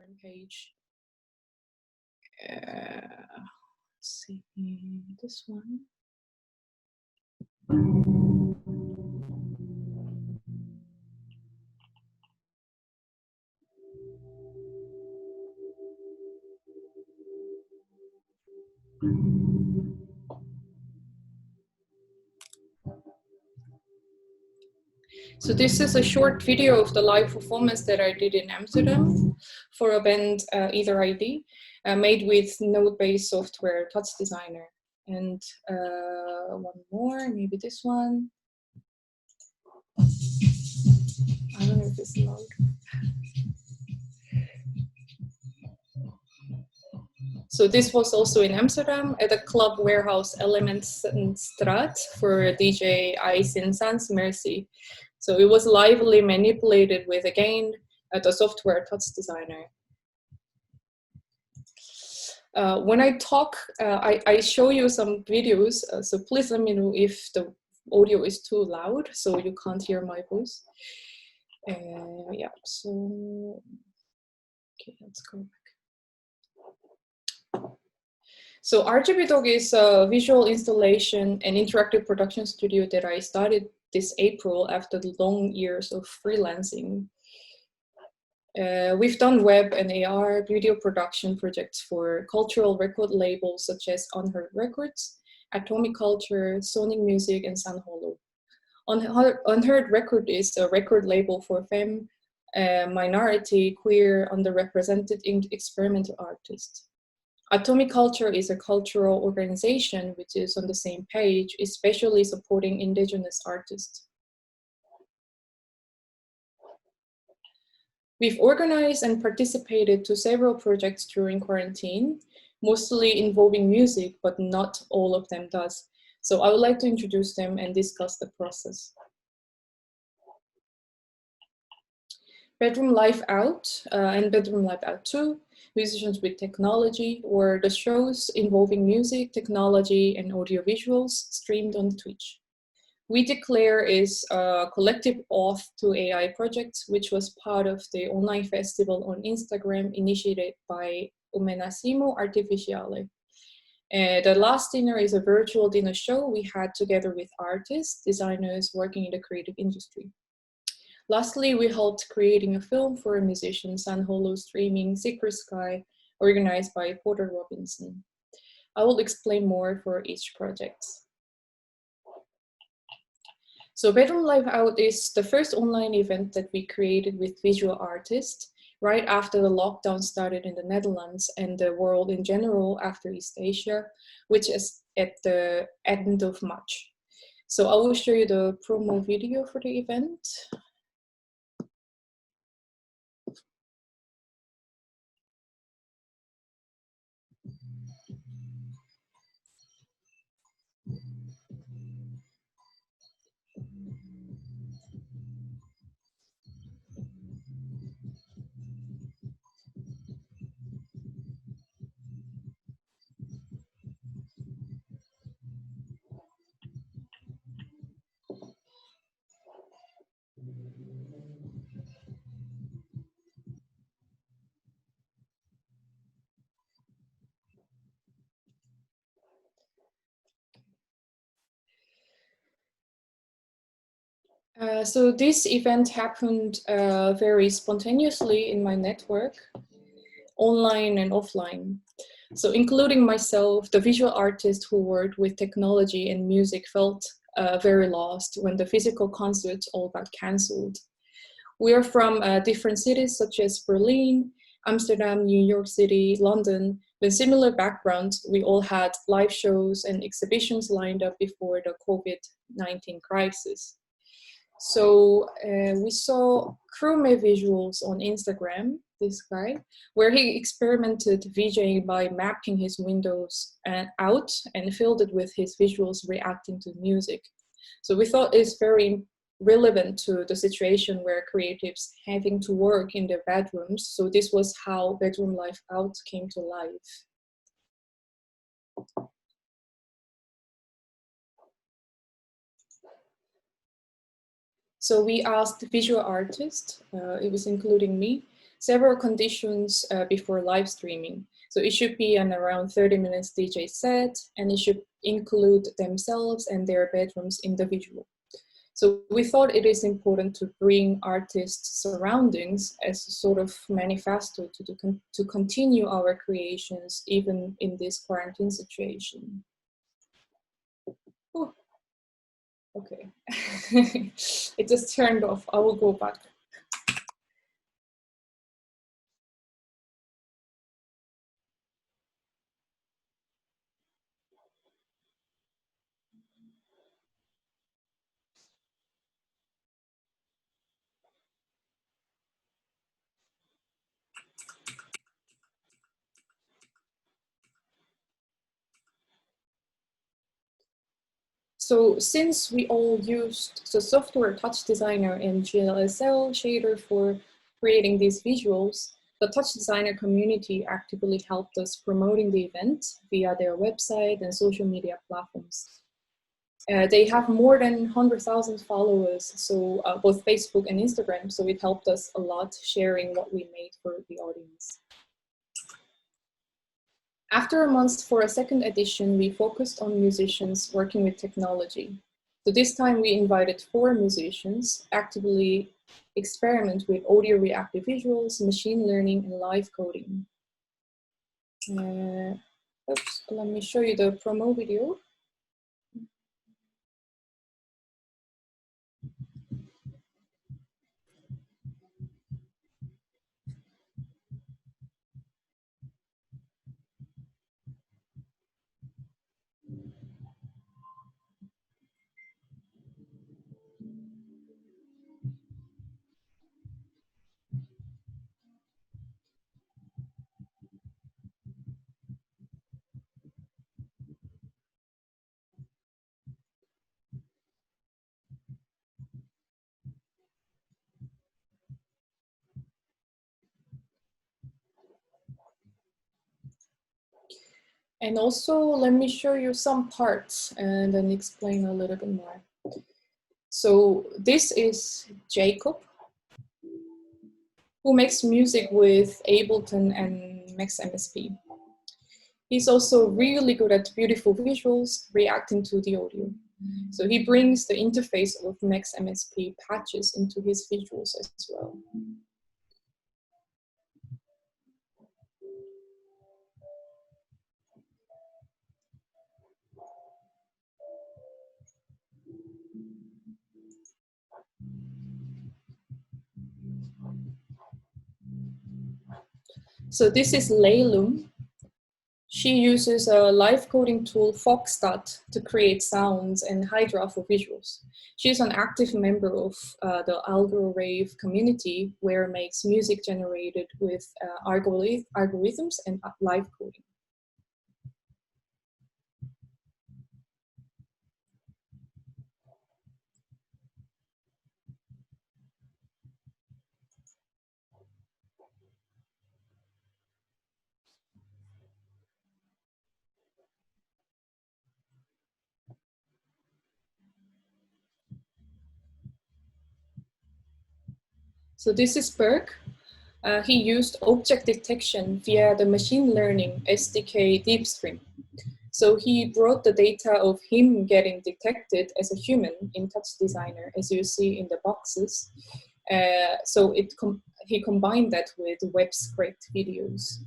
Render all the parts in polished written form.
different page. Let's see, this one. So this is a short video of the live performance that I did in Amsterdam for a band, Either ID, made with node-based software, Touch Designer. And one more, maybe this one. I don't know if it's loud. So this was also in Amsterdam at a club warehouse Elementenstraat for DJ Ice in Sans Merci. So it was lively manipulated with, again, the software Touch Designer. When I talk, I show you some videos, so please let me know if the audio is too loud, so you can't hear my voice. Yeah, so, okay, let's go back. So RGBdog is a visual installation and interactive production studio that I started this April after the long years of freelancing. We've done web and AR video production projects for cultural record labels such as Unheard Records, Atomic Culture, Sonic Music, and San Holo. Unheard Record is a record label for femme, minority, queer, underrepresented experimental artists. Atomic Culture is a cultural organization which is on the same page, especially supporting indigenous artists. We've organized and participated to several projects during quarantine, mostly involving music, but not all of them does. So I would like to introduce them and discuss the process. Bedroom Live Out and Bedroom Live Out 2, Musicians with Technology, were the shows involving music, technology, and audiovisuals streamed on Twitch. We Declare is a collective auth to AI project, which was part of the online festival on Instagram initiated by Umenasimo Artificiale. The Last Dinner is a virtual dinner show we had together with artists, designers working in the creative industry. Lastly, we helped creating a film for a musician, San Holo streaming Secret Sky, organized by Porter Robinson. I will explain more for each project. So Bedroom Live Out is the first online event that we created with visual artists right after the lockdown started in the Netherlands and the world in general after East Asia, which is at the end of March. So I will show you the promo video for the event. So this event happened very spontaneously in my network, online and offline. So including myself, the visual artist who worked with technology and music felt very lost when the physical concerts all got cancelled. We are from different cities such as Berlin, Amsterdam, New York City, London. With similar backgrounds, we all had live shows and exhibitions lined up before the COVID-19 crisis. So we saw Chrome visuals on Instagram, this guy, where he experimented VJing by mapping his windows out and filled it with his visuals reacting to music. So we thought it's very relevant to the situation where creatives having to work in their bedrooms. So this was how Bedroom Live Out came to life. So we asked visual artists, it was including me, several conditions before live streaming. So it should be an around 30 minutes DJ set, and it should include themselves and their bedrooms individually. So we thought it is important to bring artists' surroundings as a sort of manifesto to continue our creations even in this quarantine situation. Oh, okay. It just turned off. I will go back. So since we all used the software Touch Designer and GLSL shader for creating these visuals, the Touch Designer community actively helped us promoting the event via their website and social media platforms. They have more than 100,000 followers, so both Facebook and Instagram, so it helped us a lot sharing what we made for the audience. After a month for a second edition, we focused on musicians working with technology. So this time we invited 4 musicians, actively experiment with audio reactive visuals, machine learning, and live coding. Oops, let me show you the promo video. And also, let me show you some parts and then explain a little bit more. So this is Jacob, who makes music with Ableton and Max MSP. He's also really good at beautiful visuals, reacting to the audio. So he brings the interface of Max MSP patches into his visuals as well. So this is Leilum. She uses a live coding tool, Foxstat, to create sounds and Hydra for visuals. She's an active member of the Algorave community, where makes music generated with algorithms and live coding. So this is Berg. He used object detection via the machine learning SDK DeepStream. So he brought the data of him getting detected as a human in Touch Designer, as you see in the boxes. So he combined that with web scraped videos.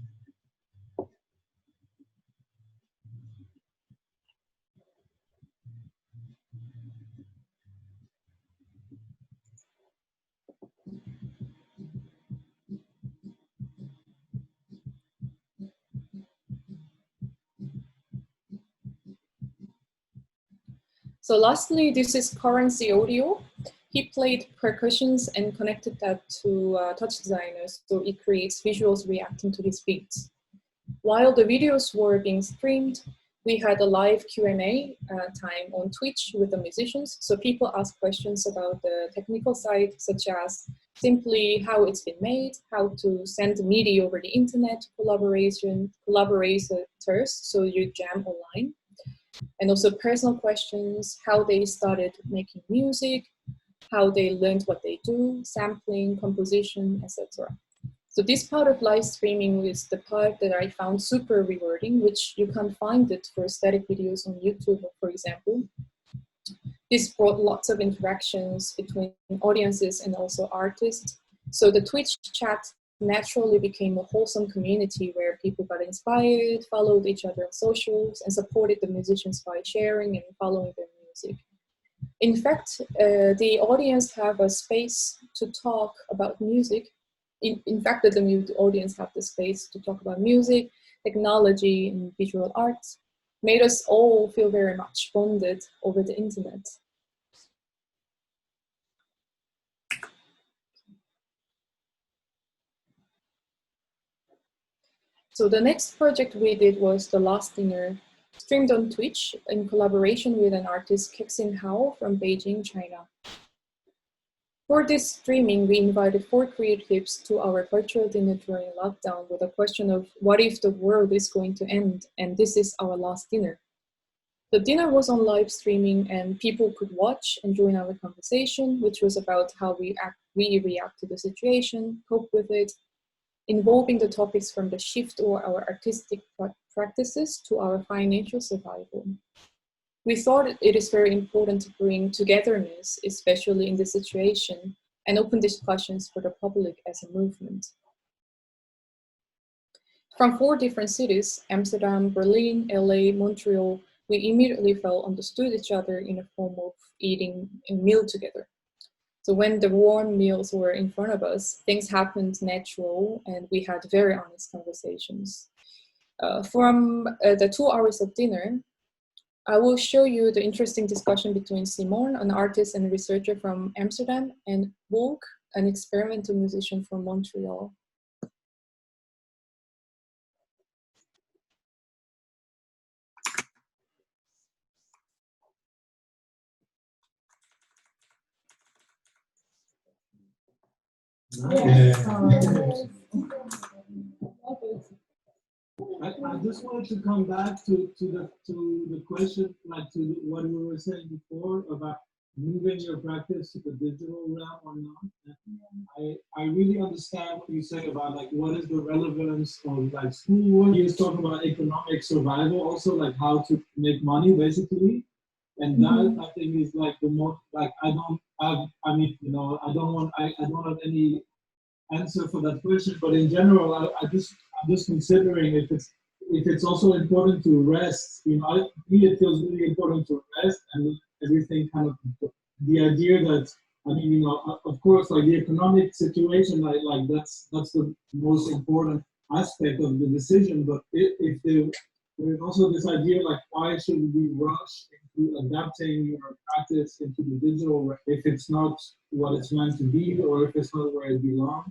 So lastly, this is Currency Audio. He played percussions and connected that to Touch Designer, so it creates visuals reacting to his beats. While the videos were being streamed, we had a live Q&A time on Twitch with the musicians. So people ask questions about the technical side, such as simply how it's been made, how to send MIDI over the internet, collaborators, so you jam online. And also personal questions, how they started making music, how they learned what they do, sampling, composition, etc. So this part of live streaming is the part that I found super rewarding, which you can't find it for static videos on YouTube, for example. This brought lots of interactions between audiences and also artists. So the Twitch chat naturally became a wholesome community where people got inspired, followed each other on socials, and supported the musicians by sharing and following their music. In fact, the audience have a space to talk about music. In fact, the audience have the space to talk about music, technology, and visual arts made us all feel very much bonded over the internet. So the next project we did was The Last Dinner, streamed on Twitch in collaboration with an artist, Kexin Hao from Beijing, China. For this streaming, we invited 4 creatives to our virtual dinner during lockdown with a question of what if the world is going to end and this is our last dinner? The dinner was on live streaming and people could watch and join our conversation, which was about how we react to the situation, cope with it, involving the topics from the shift or our artistic practices to our financial survival. We thought it is very important to bring togetherness, especially in this situation, and open discussions for the public as a movement. From 4 different cities, Amsterdam, Berlin, LA, Montreal, we immediately felt understood each other in a form of eating a meal together. So when the warm meals were in front of us, things happened natural and we had very honest conversations. From the 2 hours of dinner, I will show you the interesting discussion between Simon, an artist and researcher from Amsterdam, and Wolk, an experimental musician from Montreal. I just wanted to come back to the question, like to what we were saying before about moving your practice to the digital realm or not. I really understand what you say about like what is the relevance of like schoolwork. You talk about economic survival, also like how to make money basically, and that I think is like the most like I don't have any answer for that question, but in general, I'm just considering if it's also important to rest. It feels really important to rest and everything kind of the idea that of course, like the economic situation, like that's the most important aspect of the decision. But there's also this idea like why should we rush into adapting your practice into the digital if it's not what it's meant to be or if it's not where it belongs.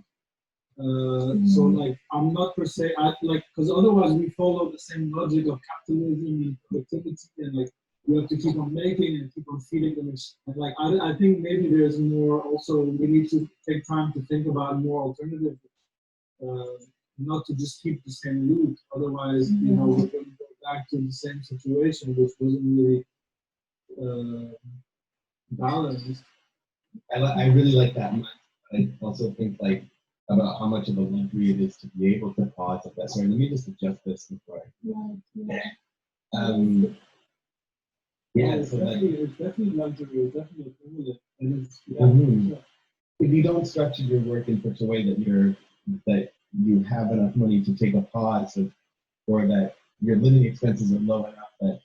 So like I'm not per se because otherwise we follow the same logic of capitalism and productivity and like you have to keep on making and keep on feeding them and like I think maybe there's more also we need to take time to think about more alternative not to just keep the same loop, otherwise we're going to go back to the same situation which wasn't really balanced. I really like that mindset. I also think like about how much of a luxury it is to be able to pause at that. Sorry, let me just adjust this before. It's definitely luxury. It's definitely a privilege. If you don't structure your work in such a way that you have enough money to take a pause, or that your living expenses are low enough that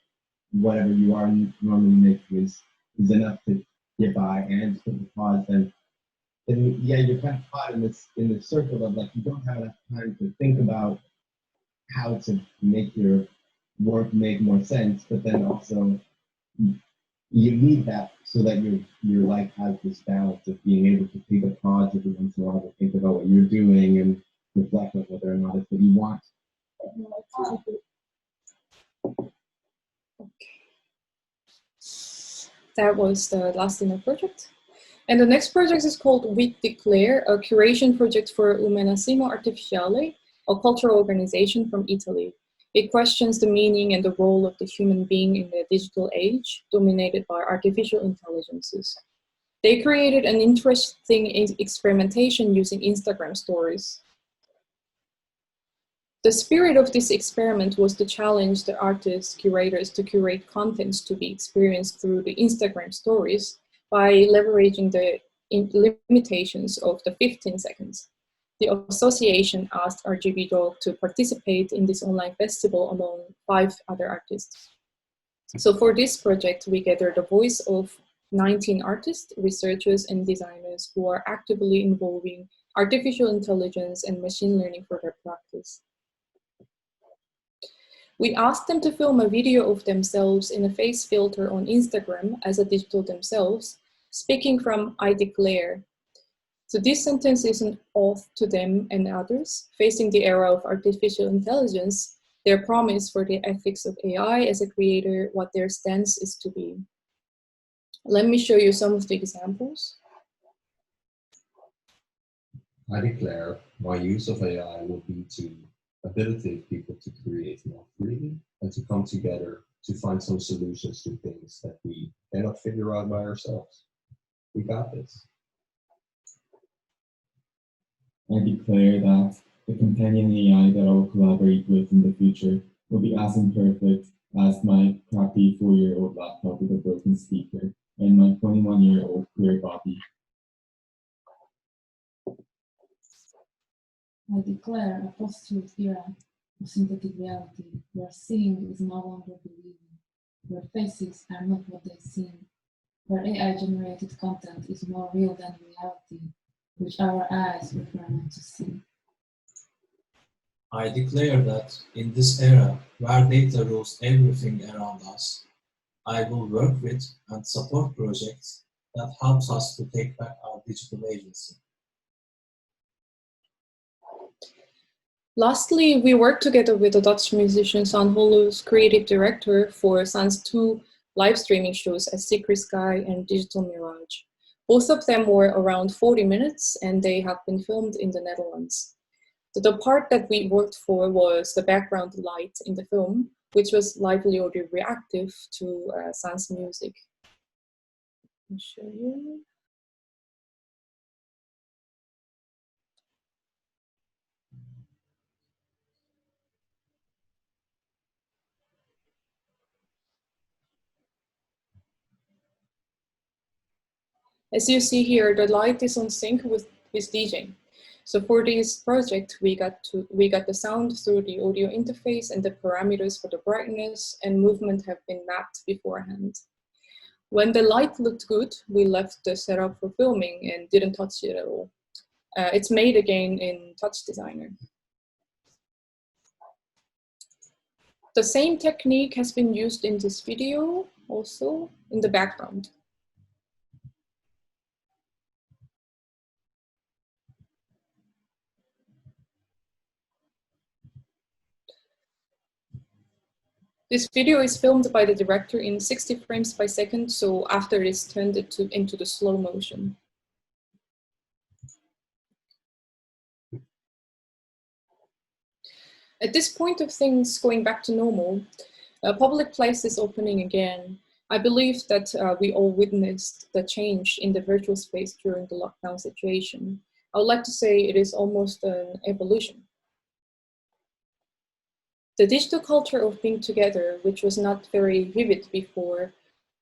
whatever you are normally making is enough to get by and to take a pause, then yeah, you're kind of caught in this circle of like you don't have enough time to think about how to make your work make more sense, but then also you need that so that your life has this balance of being able to take a pause every once in a while to think about what you're doing and reflect on whether or not it's what you want. That was the Last Dinner project. And the next project is called We Declare, a curation project for Umenasimo Artificiale, a cultural organization from Italy. It questions the meaning and the role of the human being in the digital age, dominated by artificial intelligences. They created an interesting experimentation using Instagram stories. The spirit of this experiment was to challenge the artists, curators to curate contents to be experienced through the Instagram stories by leveraging the limitations of the 15 seconds. The association asked RGBdog to participate in this online festival among 5 other artists. So for this project, we gathered the voice of 19 artists, researchers, and designers who are actively involving artificial intelligence and machine learning for their practice. We asked them to film a video of themselves in a face filter on Instagram as a digital themselves, speaking from "I declare." So this sentence is an oath to them and others, facing the era of artificial intelligence, their promise for the ethics of AI as a creator, what their stance is to be. Let me show you some of the examples. I declare my use of AI will be to abilitate people to create more freely and to come together to find some solutions to things that we cannot figure out by ourselves. We got this. I declare that the companion AI that I will collaborate with in the future will be as imperfect as my crappy 4-year-old laptop with a broken speaker and my 21-year-old queer body. I declare a post-truth era of synthetic reality, where seeing is no longer believing, where faces are not what they seem, where AI-generated content is more real than reality, which our eyes prefer not to see. I declare that in this era, where data rules everything around us, I will work with and support projects that helps us to take back our digital agency. Lastly, we worked together with the Dutch musician San Holu's creative director for San's 2 live streaming shows at Secret Sky and Digital Mirage. Both of them were around 40 minutes and they have been filmed in the Netherlands. The part that we worked for was the background light in the film, which was lively audio reactive to San's music. I'll show you. As you see here, the light is on sync with DJing. So for this project, we got the sound through the audio interface, and the parameters for the brightness and movement have been mapped beforehand. When the light looked good, we left the setup for filming and didn't touch it at all. It's made again in Touch Designer. The same technique has been used in this video also in the background. This video is filmed by the director in 60 frames per second, so after this turned it into the slow motion. At this point of things going back to normal, public places opening again, I believe that we all witnessed the change in the virtual space during the lockdown situation. I would like to say it is almost an evolution. The digital culture of being together, which was not very vivid before,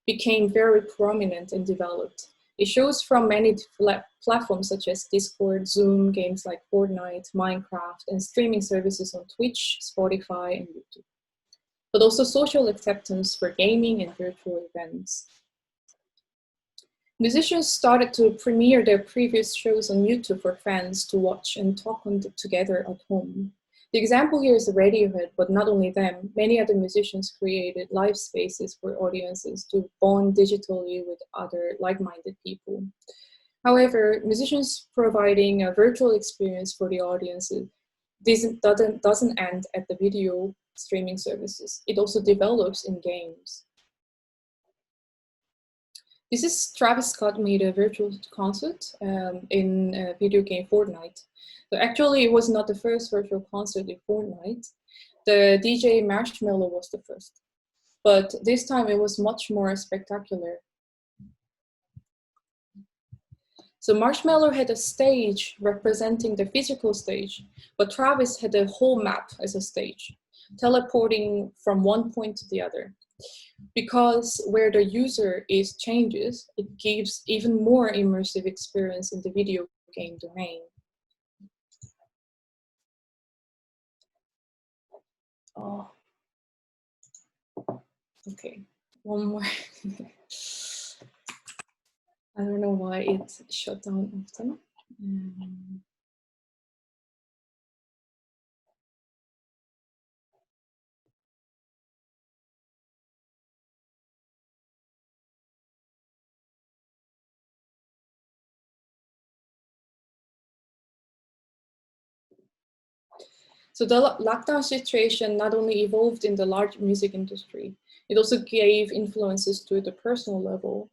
became very prominent and developed. It shows from many platforms such as Discord, Zoom, games like Fortnite, Minecraft, and streaming services on Twitch, Spotify, and YouTube. But also social acceptance for gaming and virtual events. Musicians started to premiere their previous shows on YouTube for fans to watch and talk on together at home. The example here is Radiohead, but not only them, many other musicians created live spaces for audiences to bond digitally with other like-minded people. However, musicians providing a virtual experience for the audiences doesn't end at the video streaming services. It also develops in games. This is Travis Scott made a virtual concert in a video game Fortnite. So actually, it was not the first virtual concert in Fortnite. The DJ Marshmello was the first. But this time it was much more spectacular. So Marshmallow had a stage representing the physical stage, but Travis had a whole map as a stage, teleporting from one point to the other. Because where the user is changes, it gives even more immersive experience in the video game domain. Oh, okay, one more. I don't know why it shut down often. So the lockdown situation not only evolved in the large music industry, it also gave influences to the personal level.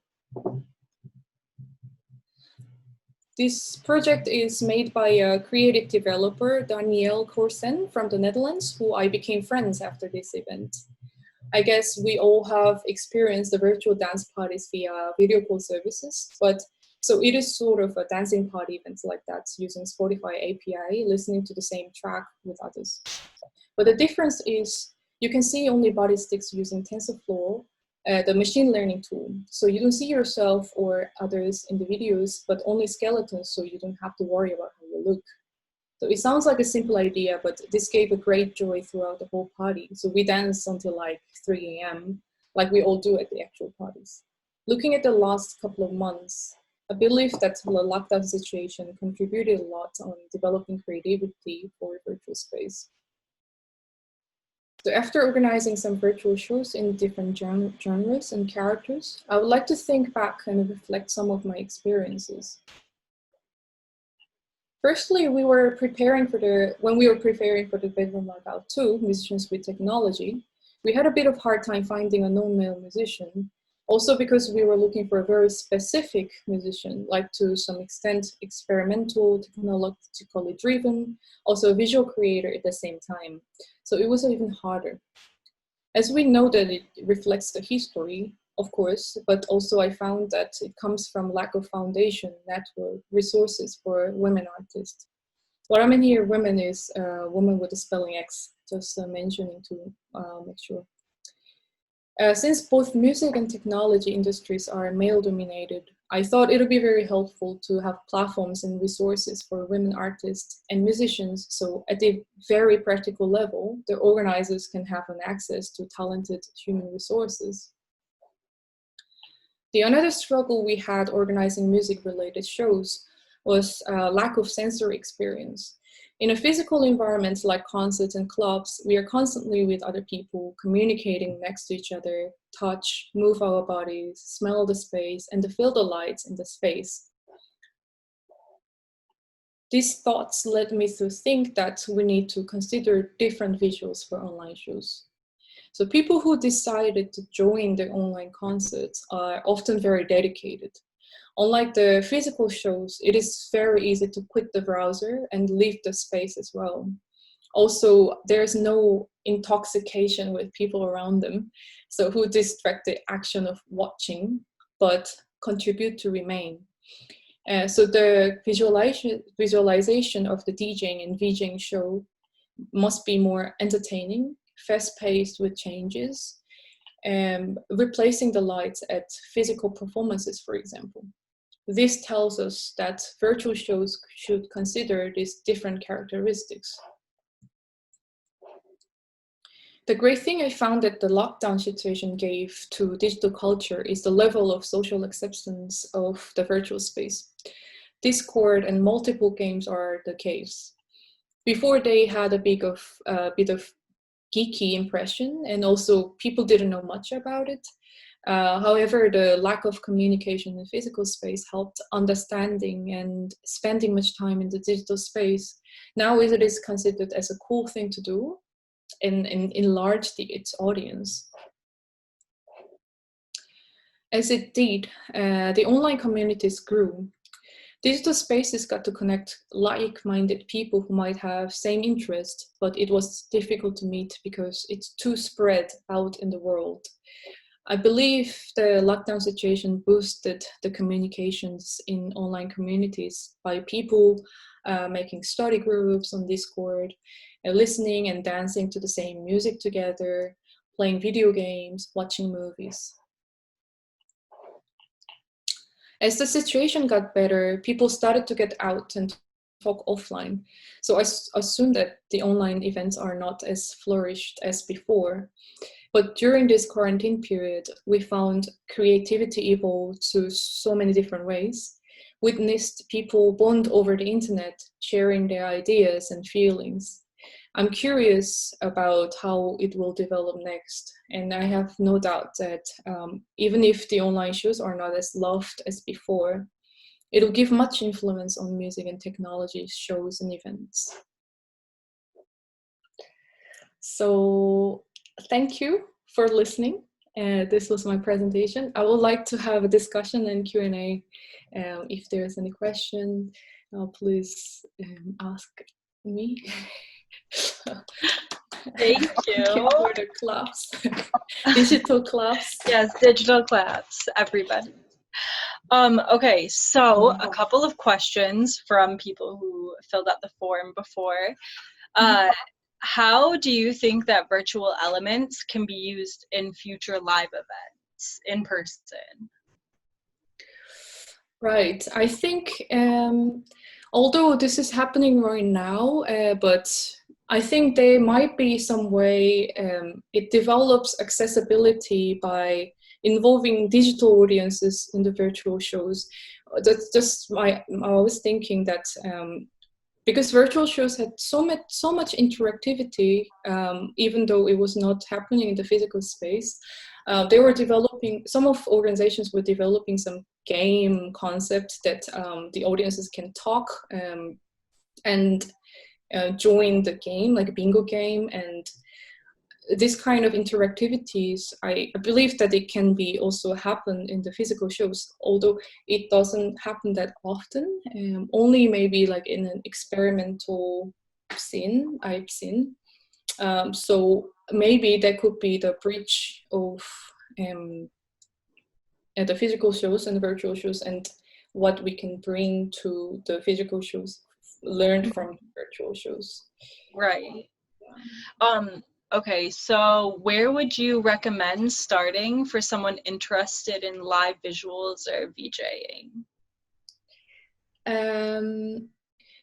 This project is made by a creative developer, Danielle Corsen from the Netherlands, who I became friends after this event. I guess we all have experienced the virtual dance parties via video call services, but so it is sort of a dancing party event like that, using Spotify API, listening to the same track with others. But the difference is you can see only body sticks using TensorFlow, the machine learning tool. So you don't see yourself or others in the videos, but only skeletons, so you don't have to worry about how you look. So it sounds like a simple idea, but this gave a great joy throughout the whole party. So we danced until like 3 a.m., like we all do at the actual parties. Looking at the last couple of months, I believe that the lockdown situation contributed a lot on developing creativity for virtual space. So after organizing some virtual shows in different genres and characters, I would like to think back and reflect some of my experiences. Firstly, when we were preparing for the Bedroom Workout 2, Musicians with Technology, we had a bit of hard time finding a known male musician, also because we were looking for a very specific musician, like to some extent experimental, technologically driven, also a visual creator at the same time. So it was even harder. As we know that it reflects the history, of course, but also I found that it comes from lack of foundation, network, resources for women artists. What I mean here, women is woman with a spelling X, just mentioning to make sure. Since both music and technology industries are male-dominated, I thought it would be very helpful to have platforms and resources for women artists and musicians, so at a very practical level, the organizers can have an access to talented human resources. The another struggle we had organizing music-related shows was lack of sensory experience. In a physical environment like concerts and clubs, we are constantly with other people, communicating next to each other, touch, move our bodies, smell the space, and feel the lights in the space. These thoughts led me to think that we need to consider different visuals for online shows. So people who decided to join the online concerts are often very dedicated. Unlike the physical shows, it is very easy to quit the browser and leave the space as well. Also, there's no intoxication with people around them, so who distract the action of watching, but contribute to remain. So the visualization of the DJing and VJing show must be more entertaining, fast-paced with changes, replacing the lights at physical performances, for example. This tells us that virtual shows should consider these different characteristics. The great thing I found that the lockdown situation gave to digital culture is the level of social acceptance of the virtual space. Discord and multiple games are the case. Before they had a bit of geeky impression, and also people didn't know much about it. However, the lack of communication in physical space helped understanding and spending much time in the digital space. Now it is considered as a cool thing to do and enlarge its audience. As it did, the online communities grew. Digital spaces got to connect like-minded people who might have same interest, but it was difficult to meet because it's too spread out in the world. I believe the lockdown situation boosted the communications in online communities by people making study groups on Discord, listening and dancing to the same music together, playing video games, watching movies. As the situation got better, people started to get out and talk offline. So I assume that the online events are not as flourished as before. But during this quarantine period, we found creativity evolve to so many different ways, witnessed people bond over the internet, sharing their ideas and feelings. I'm curious about how it will develop next, and I have no doubt that even if the online shows are not as loved as before, it will give much influence on music and technology shows and events. So thank you for listening. This was my presentation. I would like to have a discussion and Q&A. If there's any question, please ask me. Thank you. For the claps. Digital claps. Yes, digital claps, everybody. Okay, so a couple of questions from people who filled out the form before. How do you think that virtual elements can be used in future live events in person? Right. I think, although this is happening right now, but I think there might be some way it develops accessibility by involving digital audiences in the virtual shows. That's just I was thinking that because virtual shows had so much interactivity, even though it was not happening in the physical space, they were developing. Some of organizations were developing some game concept that the audiences can talk and join the game, like a bingo game, and this kind of interactivities, I believe that it can be also happen in the physical shows, although it doesn't happen that often, only maybe like in an experimental scene I've seen. So maybe that could be the bridge of the physical shows and the virtual shows, and what we can bring to the physical shows learned from virtual shows. Right. Okay, so where would you recommend starting for someone interested in live visuals or VJing?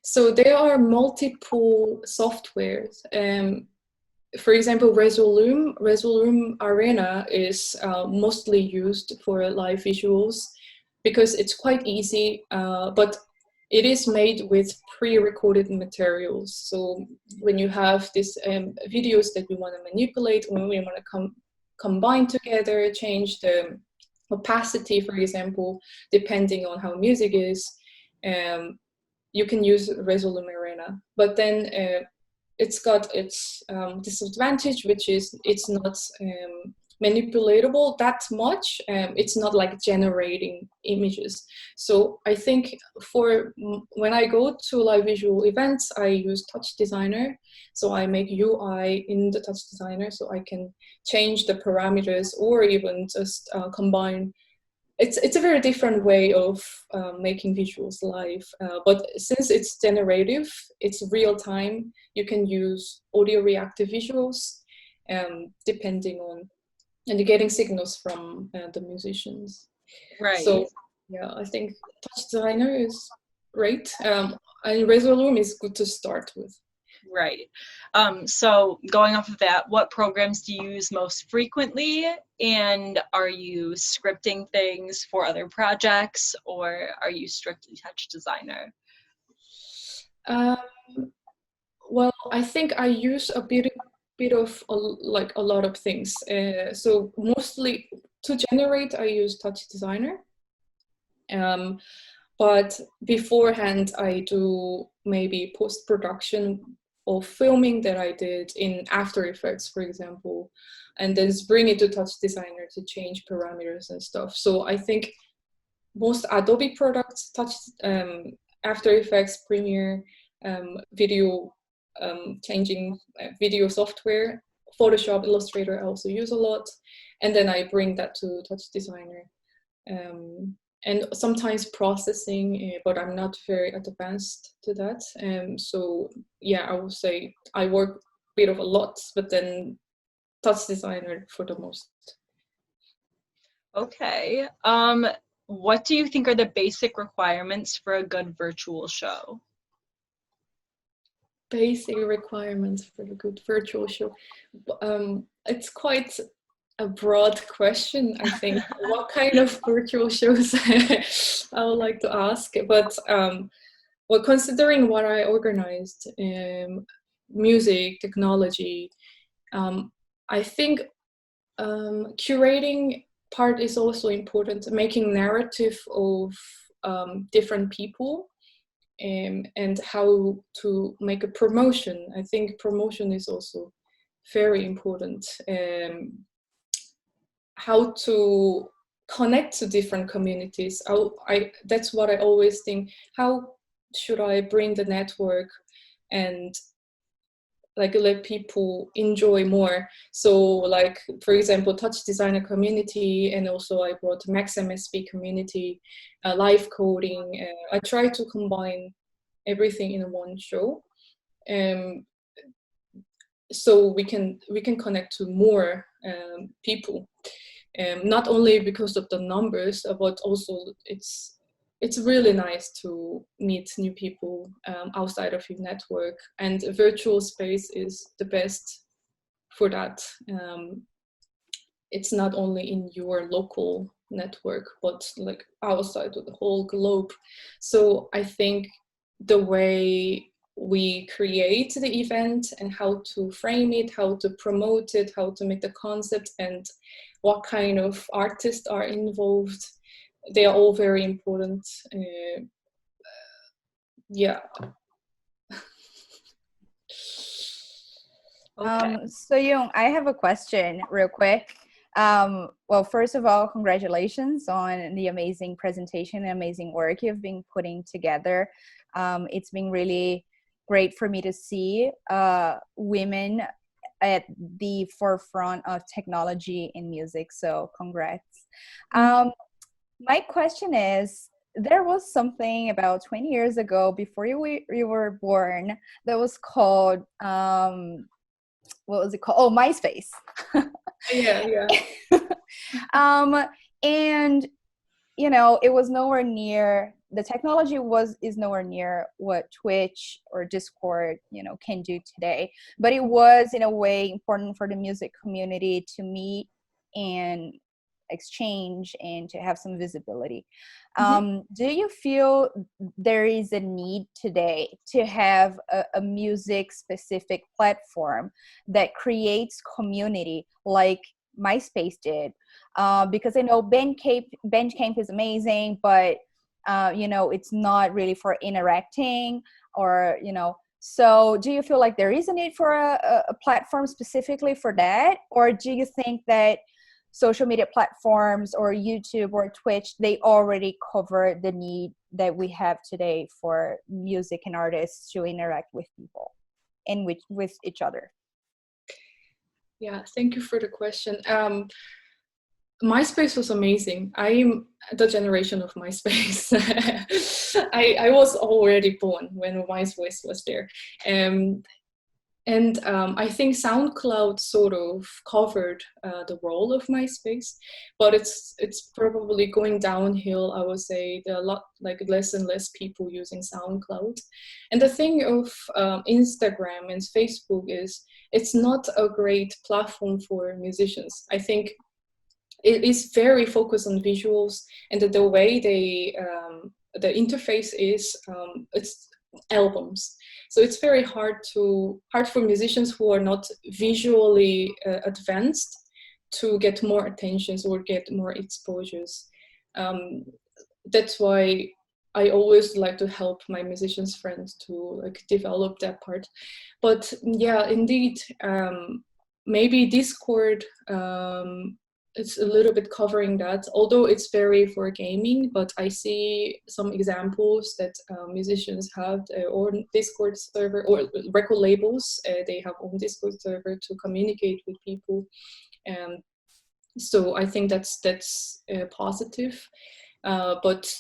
So there are multiple softwares. For example, Resolume Arena is mostly used for live visuals because it's quite easy, but it is made with pre-recorded materials. So when you have these videos that you want to manipulate, when we want to combine together, change the opacity, for example, depending on how music is, you can use Resolume Arena. But then it's got its disadvantage, which is it's not manipulatable that much. It's not like generating images. So I think for when I go to live visual events, I use Touch Designer. So I make UI in the Touch Designer so I can change the parameters or even just combine. It's a very different way of making visuals live, but since it's generative, it's real time, you can use audio reactive visuals depending on, and you're getting signals from the musicians. Right. So yeah, I think Touch Designer is great, and Resolume is good to start with. Right. So going off of that, what programs do you use most frequently? And are you scripting things for other projects, or are you strictly Touch Designer? Well, I think I use a bit of like a lot of things. So mostly to generate, I use Touch Designer. But beforehand, I do maybe post-production of filming that I did in After Effects, for example, and then bring it to Touch Designer to change parameters and stuff. So I think most Adobe products, After Effects, Premiere, video changing video software, Photoshop, Illustrator I also use a lot, and then I bring that to Touch Designer. And sometimes processing, but I'm not very advanced to that. So yeah, I would say I work a bit of a lot, but then Touch Designer for the most. Okay. What do you think are the basic requirements for a good virtual show? Basic requirements for a good virtual show. It's quite a broad question, I think. What kind of virtual shows I would like to ask, but well, considering what I organized, music, technology, I think curating part is also important, making narrative of different people, and how to make a promotion. I think promotion is also very important. How to connect to different communities. That's what I always think. How should I bring the network and like let people enjoy more? So like, for example, Touch Designer community, and also I brought Max MSP community, live coding. I try to combine everything in one show, so we can connect to more people, not only because of the numbers, but also it's really nice to meet new people outside of your network, and a virtual space is the best for that. It's not only in your local network, but like outside of the whole globe. So I think the way we create the event and how to frame it, how to promote it, how to make the concept, and what kind of artists are involved, they are all very important. Yeah. Okay. Soyun, I have a question real quick. Well, first of all, congratulations on the amazing presentation and amazing work you've been putting together. It's been really great for me to see women at the forefront of technology in music, so congrats. My question is, there was something about 20 years ago, before you were born, that was called, what was it called? Oh, MySpace. Yeah. And you know, it was nowhere near, the technology is nowhere near what Twitch or Discord, you know, can do today. But it was in a way important for the music community to meet and exchange and to have some visibility. Do you feel there is a need today to have a music specific platform that creates community like MySpace did? Because I know Bandcamp is amazing, but you know, it's not really for interacting, or you know. So do you feel like there is a need for a platform specifically for that, or do you think that social media platforms or YouTube or Twitch, they already cover the need that we have today for music and artists to interact with people and with each other? Yeah, thank you for the question. MySpace was amazing. I'm the generation of MySpace. I was already born when MySpace was there. And I think SoundCloud sort of covered the role of MySpace, but it's probably going downhill. I would say there are a lot, like less and less people using SoundCloud. And the thing of Instagram and Facebook is it's not a great platform for musicians. I think it is very focused on visuals, and the way the interface is, it's albums. So it's very hard for musicians who are not visually advanced to get more attentions or get more exposures. That's why I always like to help my musicians friends to like develop that part. But yeah, indeed, maybe Discord it's a little bit covering that, although it's very for gaming, but I see some examples that musicians have their own Discord server, or record labels, they have own Discord server to communicate with people. So I think that's positive. But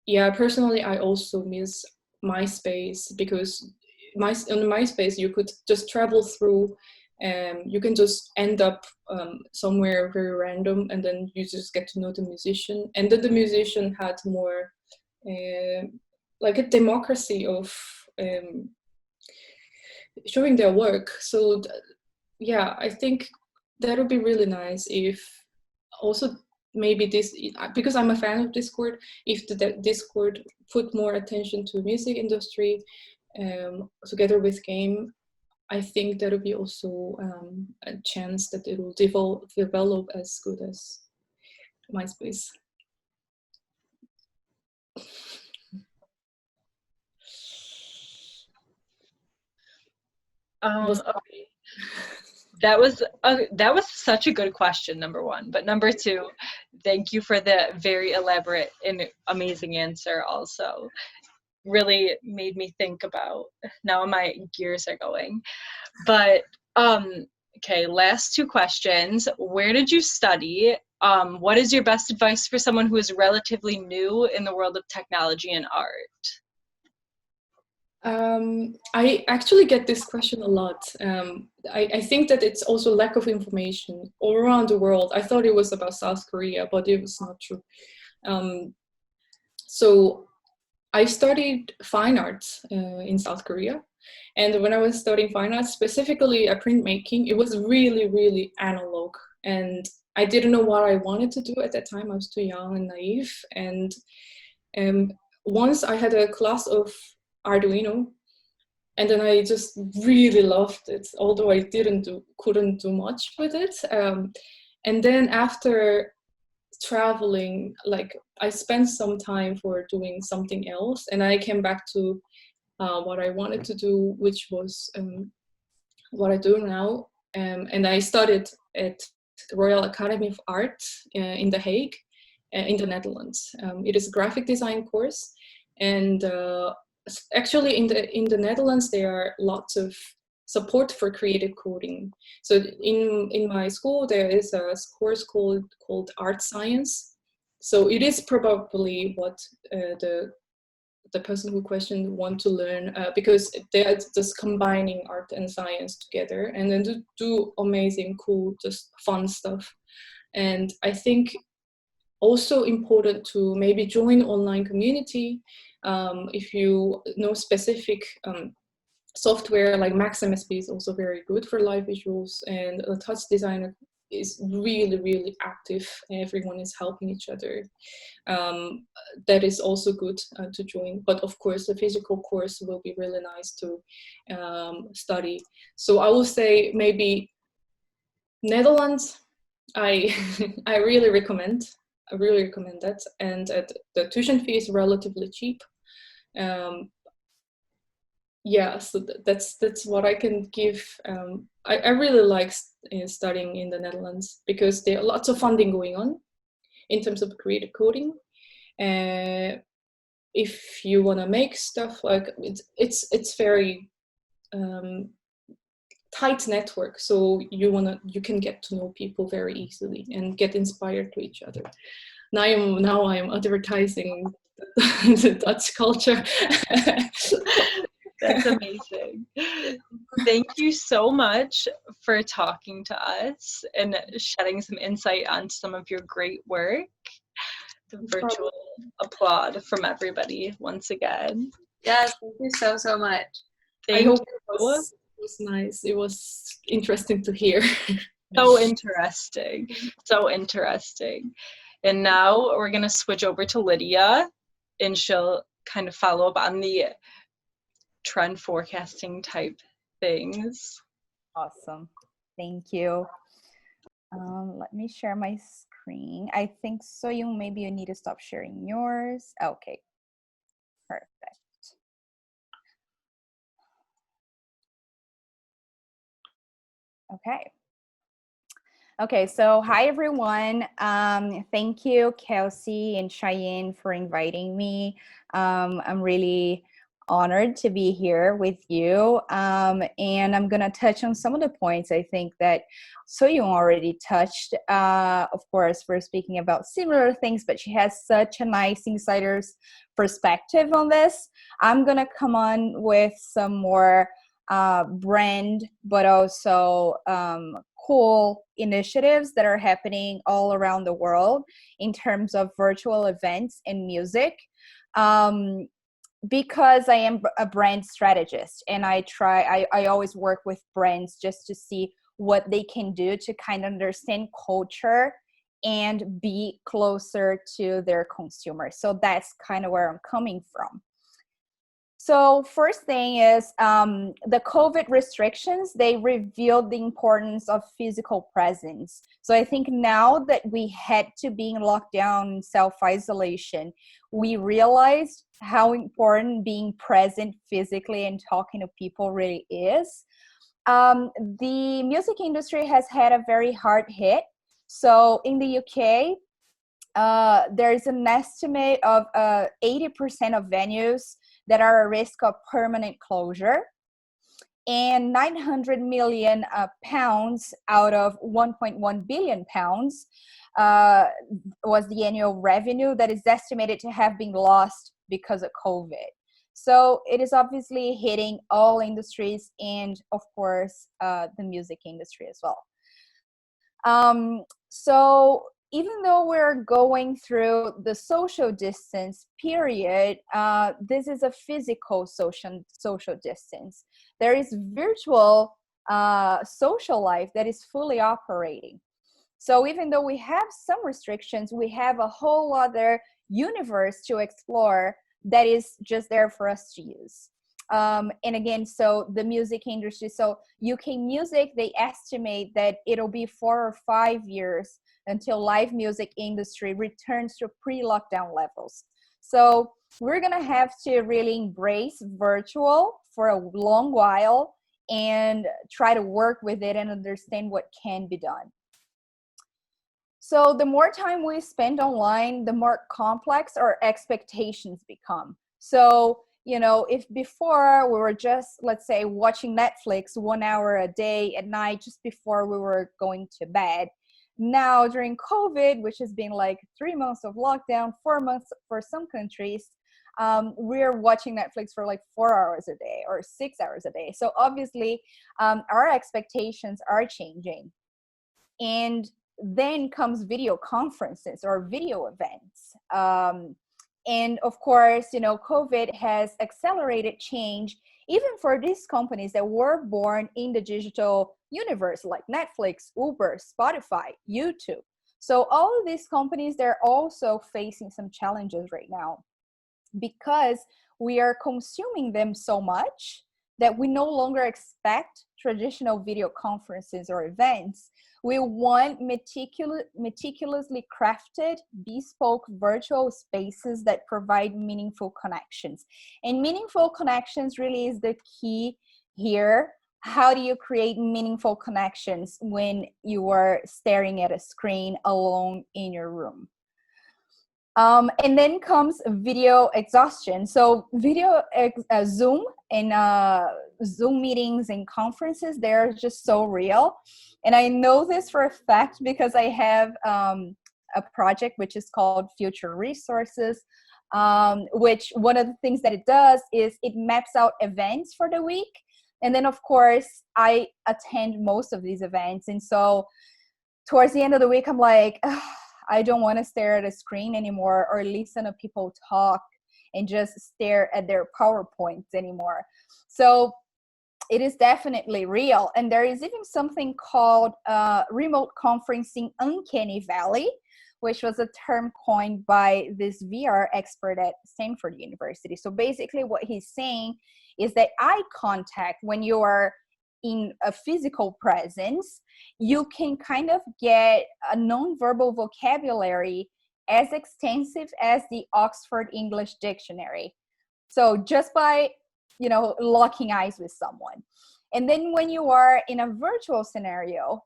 yeah, personally, I also miss MySpace, because on MySpace you could just travel through, you can just end up somewhere very random, and then you just get to know the musician, and then the musician had more like a democracy of showing their work. So yeah, I think that would be really nice if also maybe this, because I'm a fan of Discord, if the Discord put more attention to music industry together with game, I think that would be also a chance that it will develop as good as MySpace. Okay. That was such a good question, number one. But number two, thank you for the very elaborate and amazing answer also. Really made me think about, now my gears are going. But okay, last two questions. Where did you study? What is your best advice for someone who is relatively new in the world of technology and art? I actually get this question a lot. I think that it's also lack of information all around the world. I thought it was about South Korea, but it was not true. So I studied fine arts in South Korea. And when I was studying fine arts, specifically printmaking, it was really, really analog. And I didn't know what I wanted to do at that time. I was too young and naive. And once I had a class of Arduino, and then I just really loved it, although I couldn't do much with it. And then after traveling, like I spent some time for doing something else, and I came back to what I wanted to do, which was what I do now. And I studied at the Royal Academy of Art in The Hague, in the Netherlands. It is a graphic design course, and actually in the Netherlands there are lots of support for creative coding. So in my school there is a course called art science. So it is probably what the person who questioned want to learn, because they're just combining art and science together, and then do amazing, cool, just fun stuff. And I think also important to maybe join online community. If you know specific software, like Max MSP is also very good for live visuals, and a touch designer is really, really active. Everyone is helping each other. That is also good to join. But of course, the physical course will be really nice to study. So I will say maybe Netherlands, I really recommend. I really recommend that. And the tuition fee is relatively cheap. Yeah, so that's what I can give. I really like studying in the Netherlands because there are lots of funding going on in terms of creative coding. If you want to make stuff, like it's very tight network, so you can get to know people very easily and get inspired to each other. Now I'm advertising the Dutch culture. That's amazing. Thank you so much for talking to us and shedding some insight on some of your great work. The virtual applaud from everybody once again. Yes, thank you so much. I hope it was nice. It was interesting to hear. So interesting. So interesting. And now we're going to switch over to Lydia, and she'll kind of follow up on the trend forecasting type things. Awesome. Thank you. Let me share my screen. I think Soyun, maybe you need to stop sharing yours. Okay. Perfect. Okay. Okay, so hi everyone. Thank you, Kelsey and Cheyenne, for inviting me. I'm really honored to be here with you. And I'm gonna touch on some of the points I think that Soyun already touched. Of course, we're speaking about similar things, but she has such a nice insider's perspective on this. I'm gonna come on with some more brand, but also cool initiatives that are happening all around the world in terms of virtual events and music. Because I am a brand strategist and I always work with brands just to see what they can do to kind of understand culture and be closer to their consumers. So that's kind of where I'm coming from. So first thing is the COVID restrictions, they revealed the importance of physical presence. So I think now that we had to be in lockdown and self-isolation, we realized how important being present physically and talking to people really is. The music industry has had a very hard hit. So in the UK, there's an estimate of 80% of venues that are at risk of permanent closure, and 900 million pounds out of 1.1 billion pounds was the annual revenue that is estimated to have been lost because of COVID. So it is obviously hitting all industries and, of course, the music industry as well. So even though we're going through the social distance period, this is a physical social distance. There is virtual social life that is fully operating. So even though we have some restrictions, we have a whole other universe to explore that is just there for us to use. And again, so the music industry, so UK music, they estimate that it'll be 4 or 5 years until live music industry returns to pre-lockdown levels. So we're gonna have to really embrace virtual for a long while and try to work with it and understand what can be done. So the more time we spend online, the more complex our expectations become. So, you know, if before we were just, let's say, watching Netflix 1 hour a day at night just before we were going to bed, now during COVID, which has been like 3 months of lockdown, 4 months for some countries, we're watching Netflix for like 4 hours a day or 6 hours a day. So obviously our expectations are changing. And then comes video conferences or video events. And of course, you know, COVID has accelerated change even for these companies that were born in the digital universe, like Netflix, Uber, Spotify, YouTube. So all of these companies, they're also facing some challenges right now because we are consuming them so much that we no longer expect traditional video conferences or events. We want meticulously crafted, bespoke virtual spaces that provide meaningful connections. And meaningful connections really is the key here. How do you create meaningful connections when you are staring at a screen alone in your room? And then comes video exhaustion. So Zoom and Zoom meetings and conferences, they're just so real. And I know this for a fact because I have a project which is called Future Resources, which one of the things that it does is it maps out events for the week. And then, of course, I attend most of these events. And so towards the end of the week, I'm like, I don't want to stare at a screen anymore or listen to people talk and just stare at their PowerPoints anymore. So it is definitely real. And there is even something called remote conferencing uncanny valley, which was a term coined by this VR expert at Stanford University. So basically what he's saying is that eye contact, when you are in a physical presence, you can kind of get a nonverbal vocabulary as extensive as the Oxford English Dictionary. So just by, you know, locking eyes with someone. And then when you are in a virtual scenario,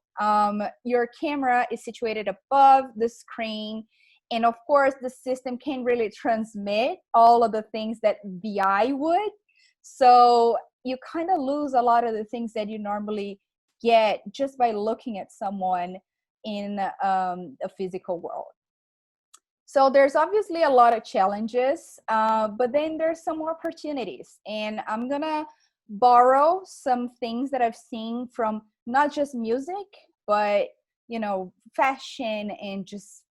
Your camera is situated above the screen, and of course the system can't really transmit all of the things that the eye would, so you kind of lose a lot of the things that you normally get just by looking at someone in a physical world. So there's obviously a lot of challenges, but then there's some opportunities, and I'm gonna borrow some things that I've seen from not just music, but fashion and just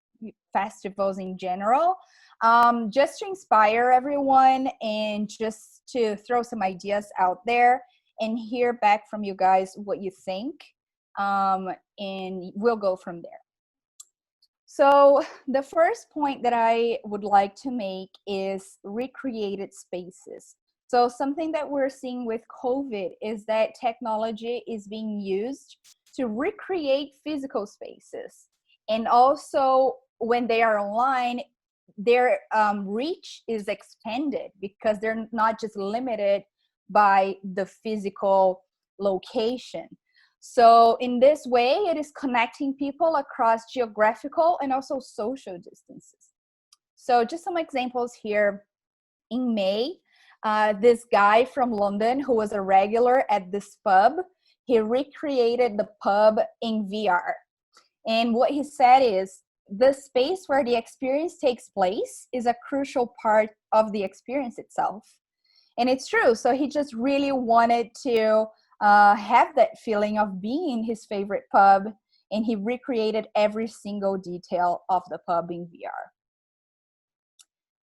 festivals in general, just to inspire everyone and just to throw some ideas out there and hear back from you guys what you think, and we'll go from there. So the first point that I would like to make is recreated spaces. So something that we're seeing with COVID is that technology is being used to recreate physical spaces. And also when they are online, their reach is expanded because they're not just limited by the physical location. So in this way, it is connecting people across geographical and also social distances. So just some examples here. In May, this guy from London who was a regular at this pub, he recreated the pub in VR. And what he said is, the space where the experience takes place is a crucial part of the experience itself. And it's true. So he just really wanted to have that feeling of being in his favorite pub, and he recreated every single detail of the pub in VR.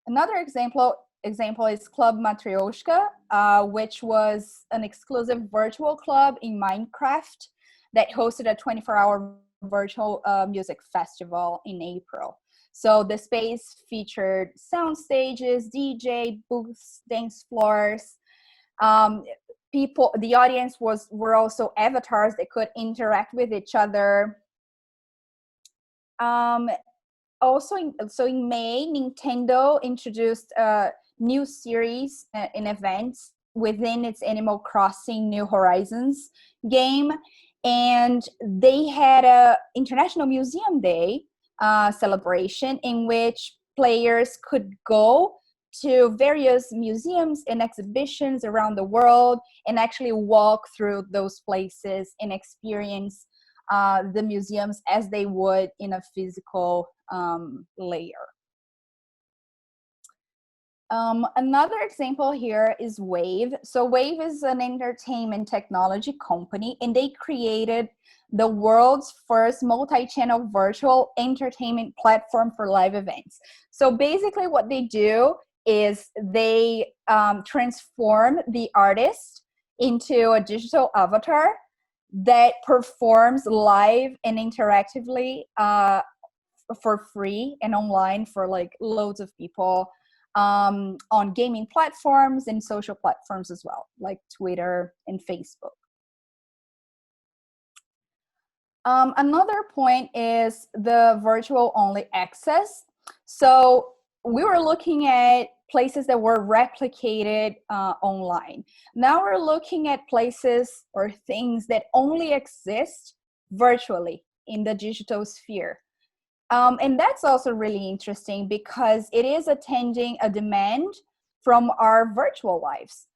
Another example is Club Matryoshka, which was an exclusive virtual club in Minecraft that hosted a 24-hour virtual music festival in April. So the space featured sound stages, DJ booths, dance floors. The audience were also avatars that could interact with each other. Also, in May, Nintendo introduced a new series and events within its Animal Crossing New Horizons game, and they had a International Museum Day celebration in which players could go to various museums and exhibitions around the world and actually walk through those places and experience the museums as they would in a physical layer. Another example here is Wave. So Wave is an entertainment technology company, and they created the world's first multi-channel virtual entertainment platform for live events. So basically what they do is they transform the artist into a digital avatar that performs live and interactively for free and online for like loads of people on gaming platforms and social platforms as well, like Twitter and Facebook. Another point is the virtual only access. So we were looking at places that were replicated online. Now we're looking at places or things that only exist virtually in the digital sphere. And that's also really interesting because it is attending a demand from our virtual lives.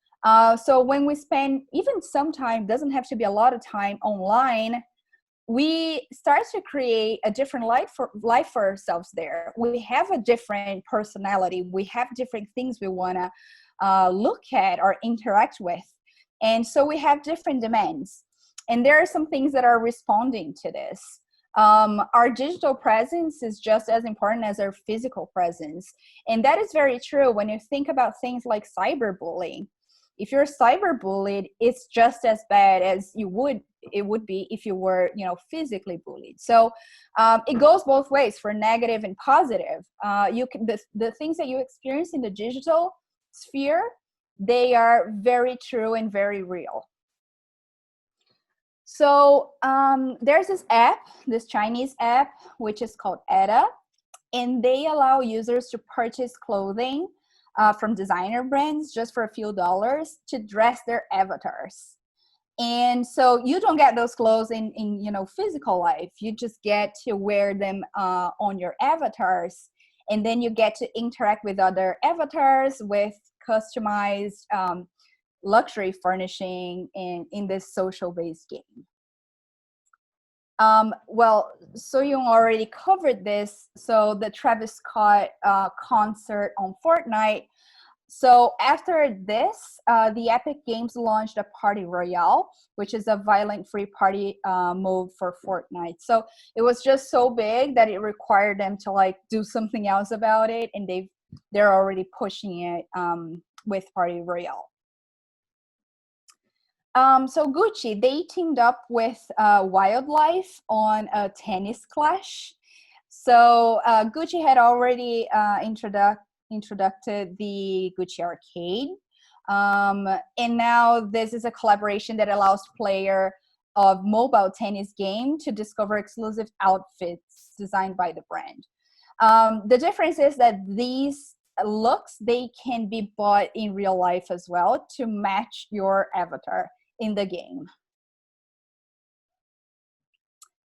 So when we spend even some time, doesn't have to be a lot of time online, we start to create a different life for ourselves there. We have a different personality. We have different things we want to look at or interact with. And so we have different demands. And there are some things that are responding to this. Our digital presence is just as important as our physical presence. And that is very true when you think about things like cyberbullying. If you're cyberbullied, it's just as bad as it would be if you were, physically bullied. So it goes both ways for negative and positive. The things that you experience in the digital sphere, they are very true and very real. So there's this Chinese app, which is called Eda, and they allow users to purchase clothing from designer brands just for a few dollars to dress their avatars. And so you don't get those clothes in physical life. You just get to wear them on your avatars, and then you get to interact with other avatars with customized luxury furnishing in this social based game. Well, Soyun already covered this. So the Travis Scott concert on Fortnite. So after this, the Epic Games launched a Party Royale, which is a violent free party mode for Fortnite. So it was just so big that it required them to like do something else about it, and they're already pushing it with Party Royale. So Gucci, they teamed up with Wildlife on a tennis clash. So Gucci had already introduced the Gucci Arcade. And now this is a collaboration that allows player of mobile tennis game to discover exclusive outfits designed by the brand. The difference is that these looks, they can be bought in real life as well to match your avatar in the game.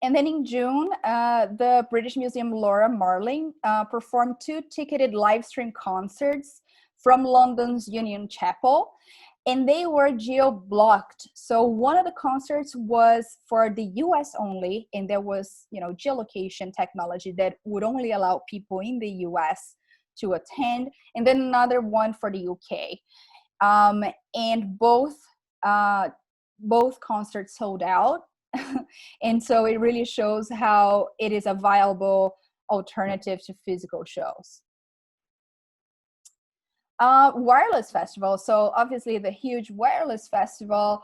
And then in June, the British Museum Laura Marling performed 2 ticketed live stream concerts from London's Union Chapel, and they were geo-blocked. So one of the concerts was for the US only, and there was, geolocation technology that would only allow people in the US to attend, and then another one for the UK. And both concerts sold out. And so it really shows how it is a viable alternative to physical shows. Wireless festival. So obviously the huge wireless festival,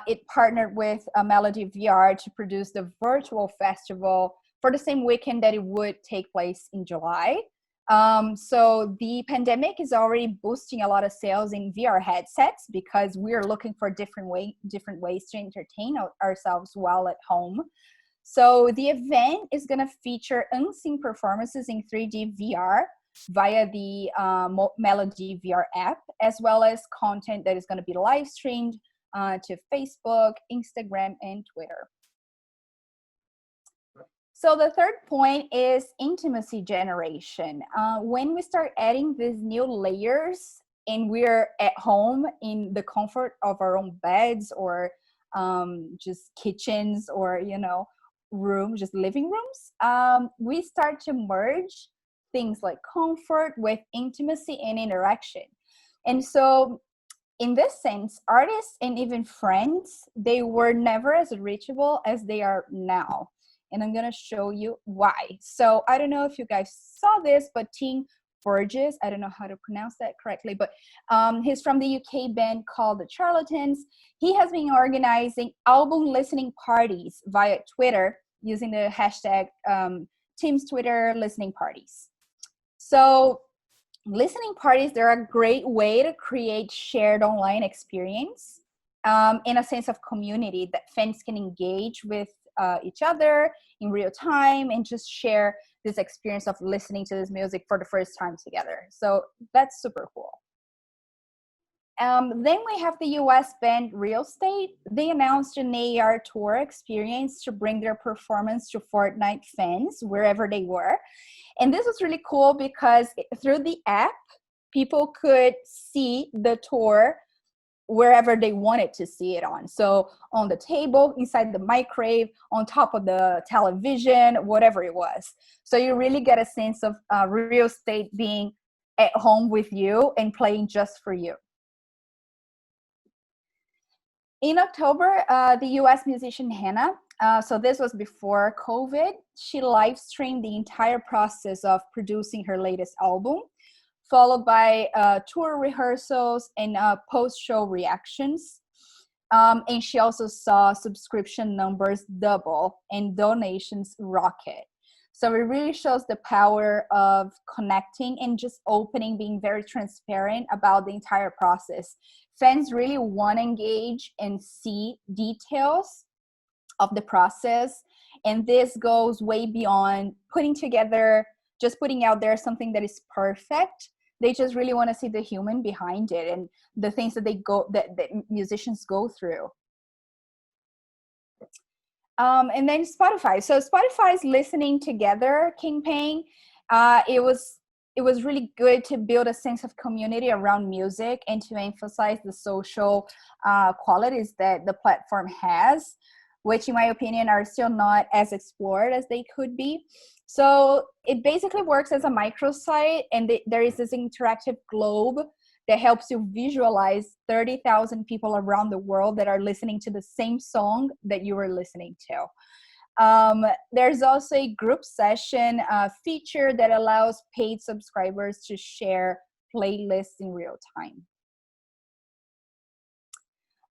it partnered with Melody VR to produce the virtual festival for the same weekend that it would take place in July. So the pandemic is already boosting a lot of sales in VR headsets because we're looking for different ways to entertain ourselves while at home. So the event is going to feature unseen performances in 3D VR via the Melody VR app, as well as content that is going to be live streamed to Facebook, Instagram, and Twitter. So the third point is intimacy generation. When we start adding these new layers and we're at home in the comfort of our own beds or just kitchens or, rooms, just living rooms, we start to merge things like comfort with intimacy and interaction. And so in this sense, artists and even friends, they were never as reachable as they are now. And I'm going to show you why. So I don't know if you guys saw this, but Tim Burgess, I don't know how to pronounce that correctly, but he's from the UK band called The Charlatans. He has been organizing album listening parties via Twitter using the hashtag Tim's Twitter listening parties. So listening parties, they're a great way to create shared online experience in a sense of community that fans can engage with each other in real time and just share this experience of listening to this music for the first time together. So that's super cool. Then we have the US band Real Estate. They announced an AR tour experience to bring their performance to Fortnite fans wherever they were. And this was really cool because through the app, people could see the tour wherever they wanted to see it on. So on the table, inside the microwave, on top of the television, whatever it was. So you really get a sense of Real Estate being at home with you and playing just for you. In October, the US musician Hannah, so this was before COVID, she live streamed the entire process of producing her latest album, followed by tour rehearsals and post-show reactions. And she also saw subscription numbers double and donations rocket. So it really shows the power of connecting and just opening, being very transparent about the entire process. Fans really want to engage and see details of the process. And this goes way beyond putting out there something that is perfect. They just really want to see the human behind it and the things that that musicians go through. And then Spotify. So Spotify's listening together campaign, it was really good to build a sense of community around music and to emphasize the social qualities that the platform has, which in my opinion are still not as explored as they could be. So it basically works as a microsite, and there is this interactive globe that helps you visualize 30,000 people around the world that are listening to the same song that you were listening to. There's also a group session feature that allows paid subscribers to share playlists in real time.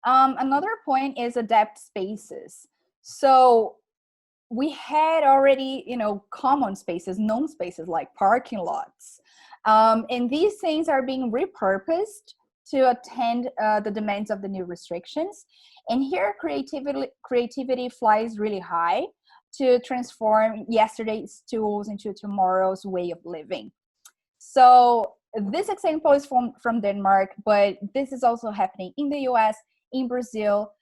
Another point is adapt spaces. So we had already, common spaces, known spaces like parking lots. And these things are being repurposed to attend the demands of the new restrictions. And here creativity flies really high to transform yesterday's tools into tomorrow's way of living. So this example is from Denmark, but this is also happening in the US, in Brazil,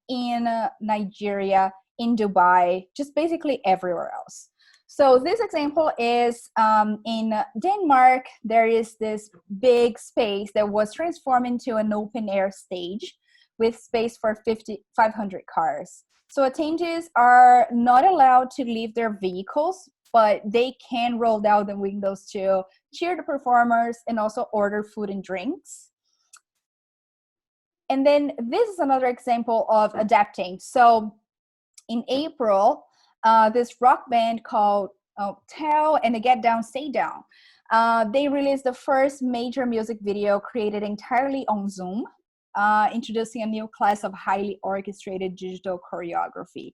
in Nigeria, in Dubai, just basically everywhere else. So this example is in Denmark. There is this big space that was transformed into an open air stage with space for 500 cars. So attendees are not allowed to leave their vehicles, but they can roll down the windows to cheer the performers and also order food and drinks. And then this is another example of adapting. So in April, this rock band called Tell and the Get Down, Stay Down, they released the first major music video created entirely on Zoom, introducing a new class of highly orchestrated digital choreography.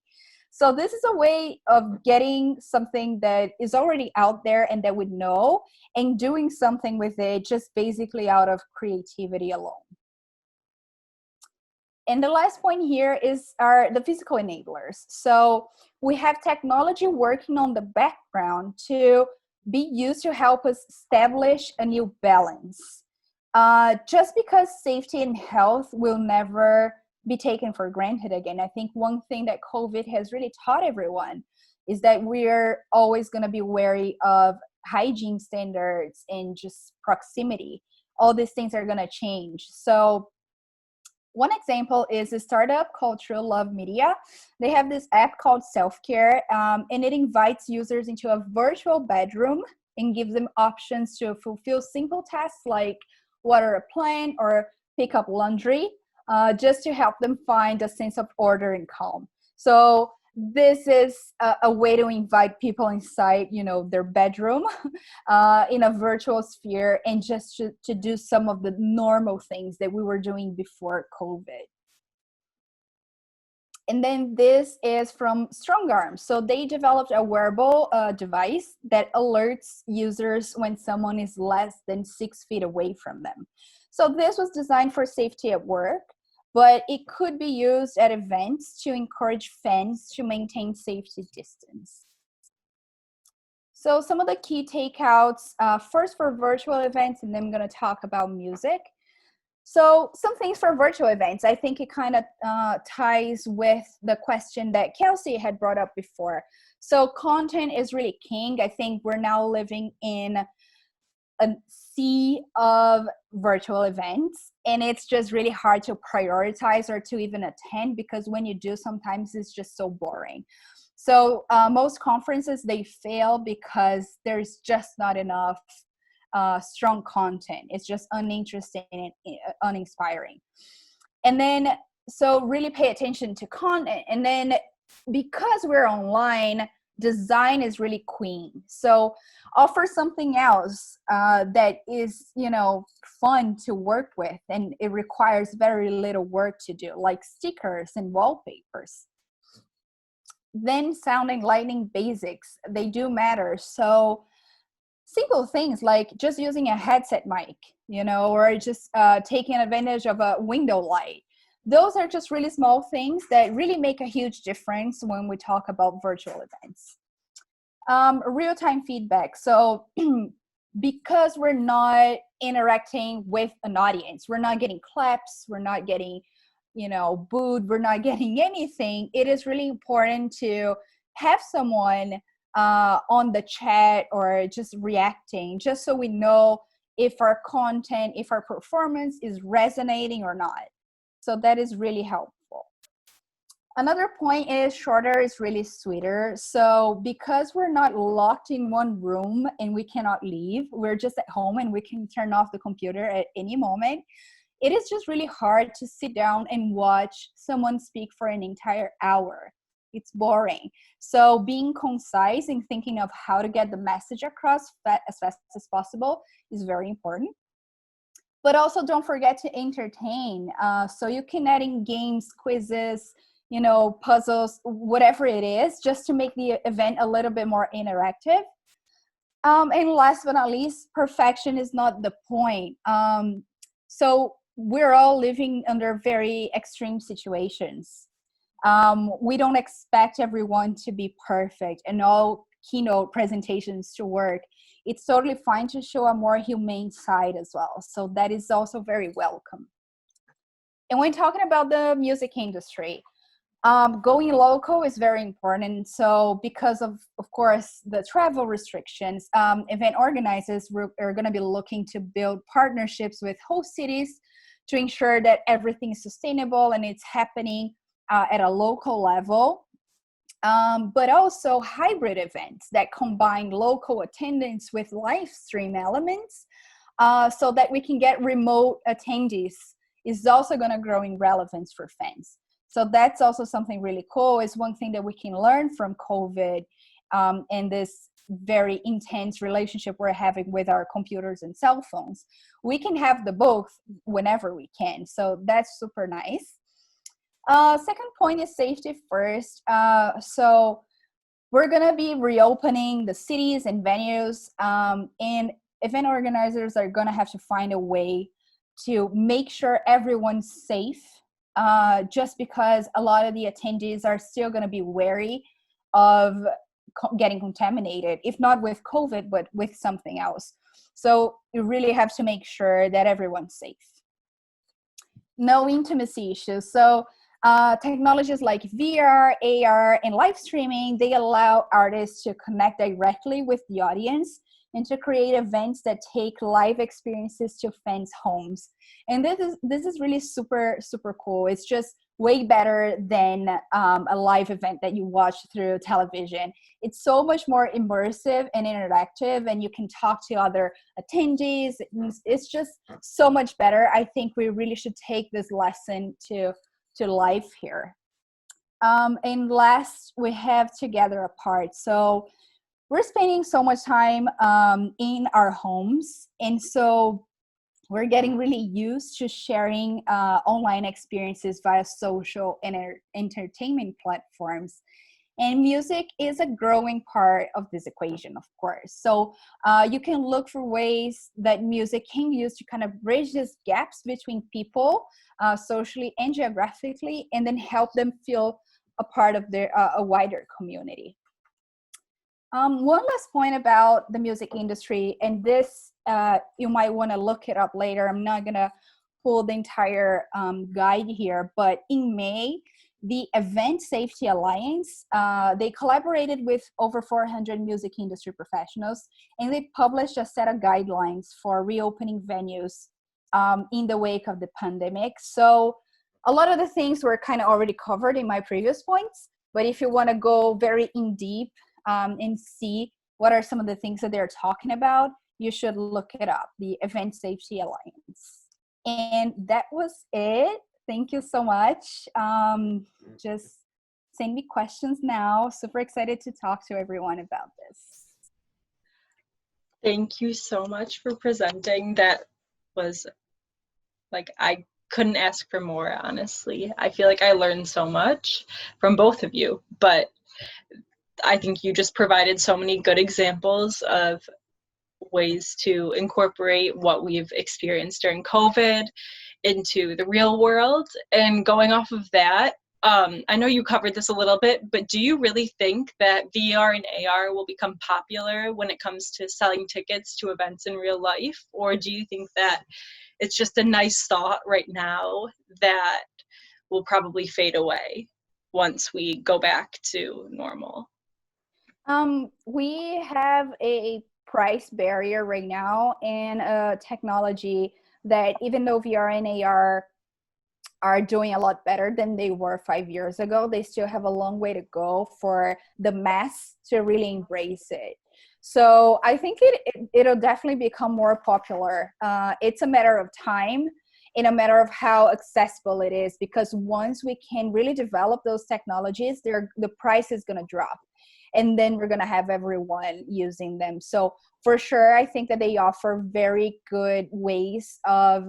So this is a way of getting something that is already out there and that we know, and doing something with it just basically out of creativity alone. And the last point here are the physical enablers. So we have technology working on the background to be used to help us establish a new balance. Just because safety and health will never be taken for granted again, I think one thing that COVID has really taught everyone is that we're always going to be wary of hygiene standards and just proximity. All these things are going to change. So one example is a startup called True Love Media. They have this app called Self-Care, and it invites users into a virtual bedroom and gives them options to fulfill simple tasks like water a plant or pick up laundry, just to help them find a sense of order and calm. So this is a way to invite people inside, their bedroom in a virtual sphere, and just to do some of the normal things that we were doing before COVID. And then this is from StrongArm. So they developed a wearable device that alerts users when someone is less than 6 feet away from them. So this was designed for safety at work, but it could be used at events to encourage fans to maintain safety distance. So some of the key takeouts, first for virtual events, and then I'm going to talk about music. So some things for virtual events, I think it kind of ties with the question that Kelsey had brought up before. So content is really king. I think we're now living in a sea of virtual events, and it's just really hard to prioritize or to even attend, because when you do, sometimes it's just so boring. So most conferences, they fail because there's just not enough strong content. It's just uninteresting and uninspiring. And then, so really pay attention to content. And then because we're online, design is really queen. So offer something else that is, fun to work with, and it requires very little work to do, like stickers and wallpapers. Then sound and lighting basics, they do matter. So simple things like just using a headset mic, or just taking advantage of a window light. Those are just really small things that really make a huge difference when we talk about virtual events. Real-time feedback. So because we're not interacting with an audience, we're not getting claps, we're not getting booed, we're not getting anything, it is really important to have someone on the chat or just reacting, just so we know if our content, if our performance is resonating or not. So that is really helpful. Another point is shorter is really sweeter. So because we're not locked in one room and we cannot leave, we're just at home and we can turn off the computer at any moment. It is just really hard to sit down and watch someone speak for an entire hour. It's boring. So being concise and thinking of how to get the message across as fast as possible is very important. But also don't forget to entertain. So you can add in games, quizzes, puzzles, whatever it is, just to make the event a little bit more interactive. And last but not least, perfection is not the point. So we're all living under very extreme situations. We don't expect everyone to be perfect and all keynote presentations to work. It's totally fine to show a more humane side as well. So that is also very welcome. And when talking about the music industry, going local is very important. So because of course, the travel restrictions, event organizers are going to be looking to build partnerships with host cities to ensure that everything is sustainable and it's happening at a local level. But also hybrid events that combine local attendance with live stream elements so that we can get remote attendees is also going to grow in relevance for fans. So that's also something really cool. It's one thing that we can learn from COVID and this very intense relationship we're having with our computers and cell phones. We can have the both whenever we can. So that's super nice. Second point is safety first. So we're gonna be reopening the cities and venues, and event organizers are gonna have to find a way to make sure everyone's safe, just because a lot of the attendees are still gonna be wary of getting contaminated, if not with COVID, but with something else. So you really have to make sure that everyone's safe. No intimacy issues. So technologies like VR, AR, and live streaming, they allow artists to connect directly with the audience and to create events that take live experiences to fans' homes. And this is really super, super cool. It's just way better than a live event that you watch through television. It's so much more immersive and interactive, and you can talk to other attendees. It's just so much better. I think we really should take this lesson to life here. And last, we have Together Apart. So we're spending so much time in our homes, and so we're getting really used to sharing online experiences via social and entertainment platforms. And music is a growing part of this equation, of course. So you can look for ways that music can use to kind of bridge these gaps between people, socially and geographically, and then help them feel a part of a wider community. One last point about the music industry, and this you might want to look it up later. I'm not gonna pull the entire guide here, but in May, the Event Safety Alliance, they collaborated with over 400 music industry professionals, and they published a set of guidelines for reopening venues in the wake of the pandemic. So a lot of the things were kind of already covered in my previous points, but if you want to go very in deep and see what are some of the things that they're talking about, you should look it up, the Event Safety Alliance. And that was it. Thank you so much. Just send me questions now. Super excited to talk to everyone about this. Thank you so much for presenting. That was like, I couldn't ask for more, honestly. I feel like I learned so much from both of you, but I think you just provided so many good examples of ways to incorporate what we've experienced during COVID into the real world. And going off of that, I know you covered this a little bit, but do you really think that VR and AR will become popular when it comes to selling tickets to events in real life? Or do you think that it's just a nice thought right now that will probably fade away once we go back to normal? We have a price barrier right now and technology that even though VR and AR are doing a lot better than they were 5 years ago, they still have a long way to go for the mass to really embrace it. So I think it'll definitely become more popular. It's a matter of time and a matter of how accessible it is, because once we can really develop those technologies, the price is going to drop. And then we're going to have everyone using them. So for sure, I think that they offer very good ways of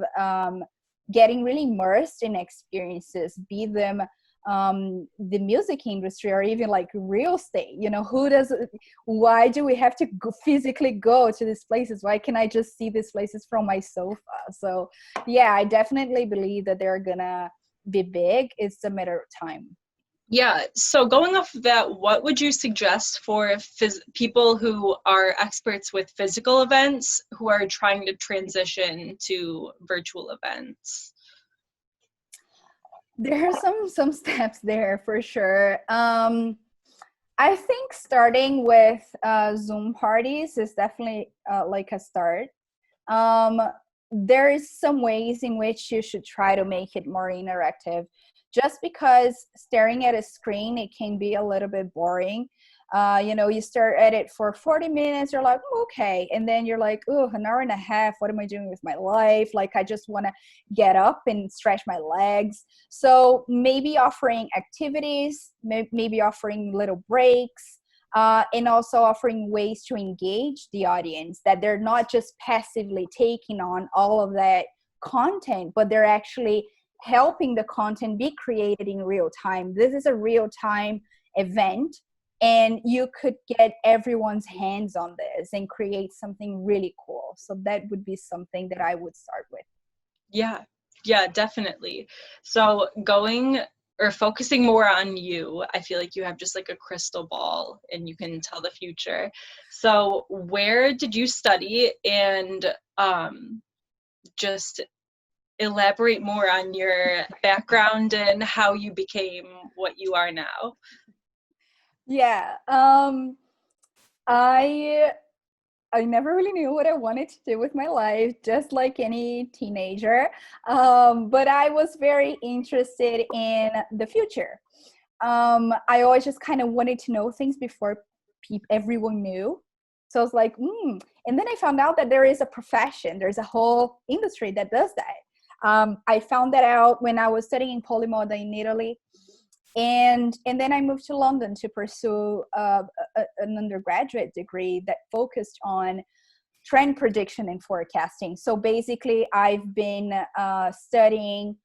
getting really immersed in experiences, be them the music industry or even like real estate. You know, why do we have to physically go to these places? Why can't I just see these places from my sofa? So yeah, I definitely believe that they're gonna be big. It's a matter of time. Yeah, so going off of that, what would you suggest for people who are experts with physical events who are trying to transition to virtual events? There are some steps there for sure. I think starting with Zoom parties is definitely like a start. There is some ways in which you should try to make it more interactive. Just because staring at a screen, it can be a little bit boring. You stare at it for 40 minutes, you're like, okay. And then you're like, oh, an hour and a half, what am I doing with my life? Like, I just want to get up and stretch my legs. So maybe offering activities, maybe offering little breaks, and also offering ways to engage the audience, that they're not just passively taking on all of that content, but they're actually helping the content be created in real time. This is a real time event, and you could get everyone's hands on this and create something really cool. So that would be something that I would start with. Yeah, definitely. So focusing more on you, I feel like you have just like a crystal ball and you can tell the future. So where did you study, and just elaborate more on your background and how you became what you are now? Yeah, I never really knew what I wanted to do with my life, just like any teenager. But I was very interested in the future. I always just kind of wanted to know things before everyone knew. So I was like, And then I found out that there is a profession, there's a whole industry that does that. I found that out when I was studying Polimoda in Italy. And then I moved to London to pursue an undergraduate degree that focused on trend prediction and forecasting. So basically, I've been studying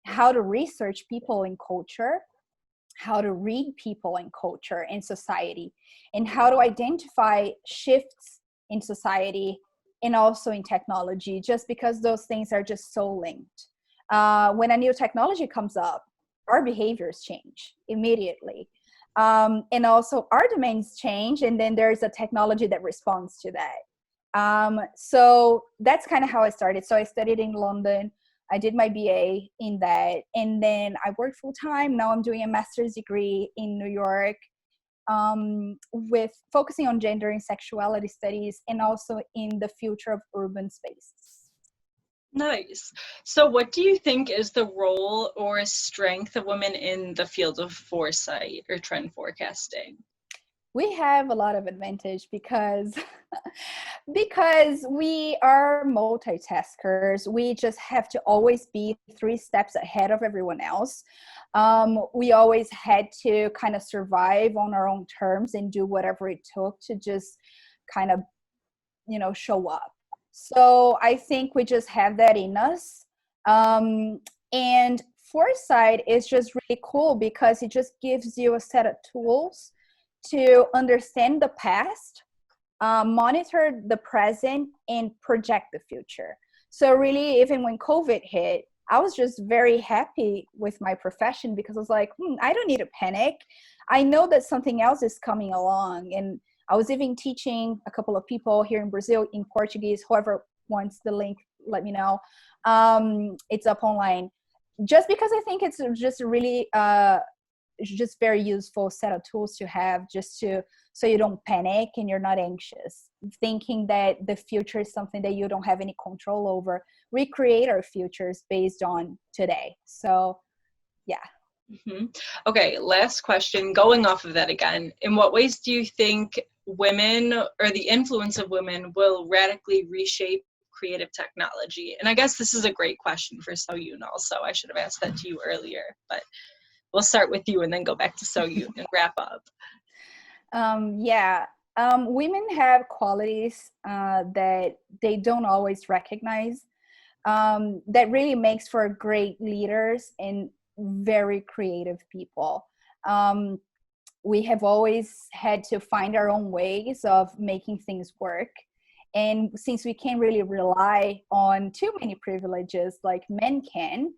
how to research people and culture, how to read people and culture and society, and how to identify shifts in society and also in technology, just because those things are just so linked. When a new technology comes up, our behaviors change immediately. And also our domains change, and then there's a technology that responds to that. So that's kind of how I started. So I studied in London. I did my BA in that, and then I worked full time. Now I'm doing a master's degree in New York, with focusing on gender and sexuality studies, and also in the future of urban spaces. Nice. So what do you think is the role or strength of women in the field of foresight or trend forecasting? We have a lot of advantage because we are multitaskers. We just have to always be 3 steps ahead of everyone else. We always had to kind of survive on our own terms and do whatever it took to just kind of, show up. So I think we just have that in us. And foresight is just really cool because it just gives you a set of tools to understand the past, monitor the present, and project the future. So really, even when COVID hit, I was just very happy with my profession because I was like, I don't need to panic. I know that something else is coming along. And I was even teaching a couple of people here in Brazil in Portuguese. Whoever wants the link, let me know. It's up online. just because I think it's just really just very useful set of tools to have, just to so you don't panic and you're not anxious thinking that the future is something that you don't have any control over. We create our futures based on today. So yeah. Mm-hmm. Okay, last question, going off of that again, in what ways do you think women or the influence of women will radically reshape creative technology? And I guess this is a great question for Soyun also. I should have asked that to you earlier, but we'll start with you and then go back to Soyun and wrap up. Women have qualities that they don't always recognize, that really makes for great leaders and very creative people. We have always had to find our own ways of making things work. And since we can't really rely on too many privileges like men can,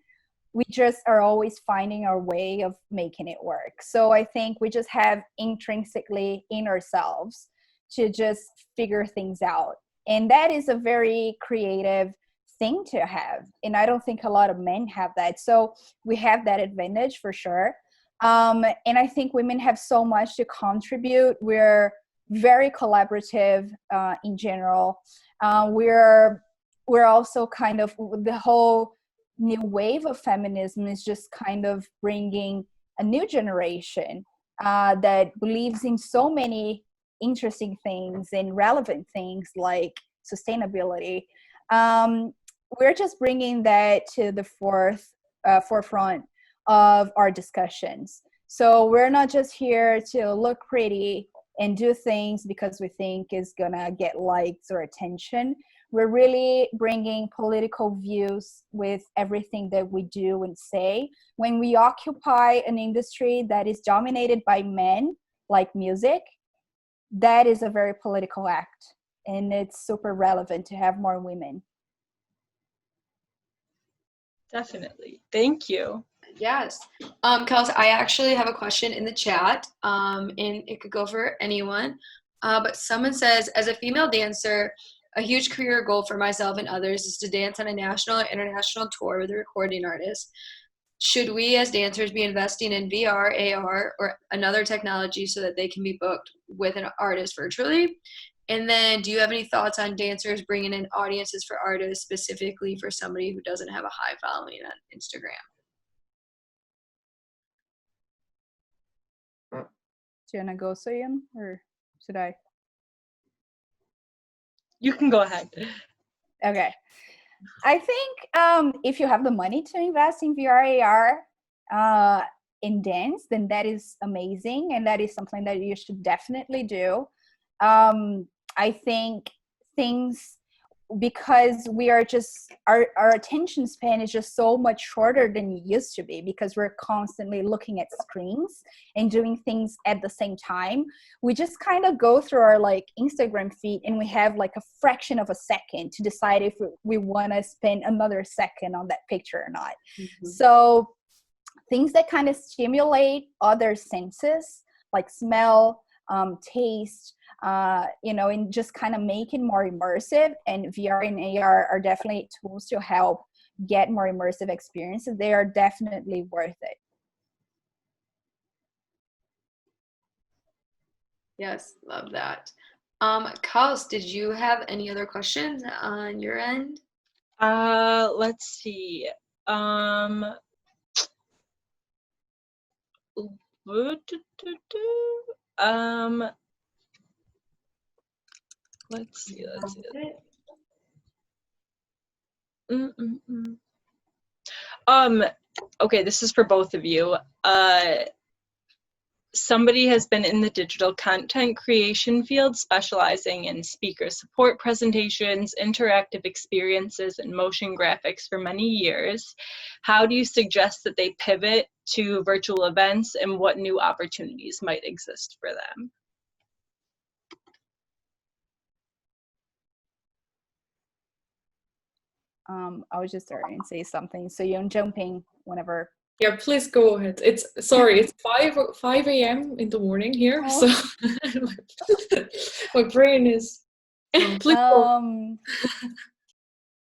we just are always finding our way of making it work. So I think we just have intrinsically in ourselves to just figure things out. And that is a very creative thing to have. And I don't think a lot of men have that. So we have that advantage for sure. And I think women have so much to contribute. We're very collaborative in general. We're also kind of, the whole new wave of feminism is just kind of bringing a new generation that believes in so many interesting things and relevant things like sustainability. We're just bringing that to the forefront of our discussions. So we're not just here to look pretty and do things because we think is gonna get likes or attention. We're really bringing political views with everything that we do and say. When we occupy an industry that is dominated by men, like music, that is a very political act. And it's super relevant to have more women. Definitely. Thank you. Yes. Kels, I actually have a question in the chat, and it could go for anyone. But someone says, as a female dancer, a huge career goal for myself and others is to dance on a national or international tour with a recording artist. Should we as dancers be investing in VR, AR, or another technology so that they can be booked with an artist virtually? And then do you have any thoughts on dancers bringing in audiences for artists, specifically for somebody who doesn't have a high following on Instagram? Do you want to go, Soyun, or should I? You can go ahead. Okay. I think if you have the money to invest in VR, AR in dance, then that is amazing. And that is something that you should definitely do. I think things, because we are just, our attention span is just so much shorter than it used to be, because we're constantly looking at screens and doing things at the same time. We just kind of go through our like Instagram feed and we have like a fraction of a second to decide if we want to spend another second on that picture or not. Mm-hmm. So things that kind of stimulate other senses like smell, taste, and just kind of make it more immersive. And VR and AR are definitely tools to help get more immersive experiences. They are definitely worth it. Yes, love that. Kels, did you have any other questions on your end? Let's see. Let's see. Okay, this is for both of you. Somebody has been in the digital content creation field, specializing in speaker support presentations, interactive experiences, and motion graphics for many years. How do you suggest that they pivot to virtual events, and what new opportunities might exist for them? I was just starting to say something, so you're jumping whenever. Yeah, please go ahead. It's 5 a.m. in the morning here, so my brain is. Please go.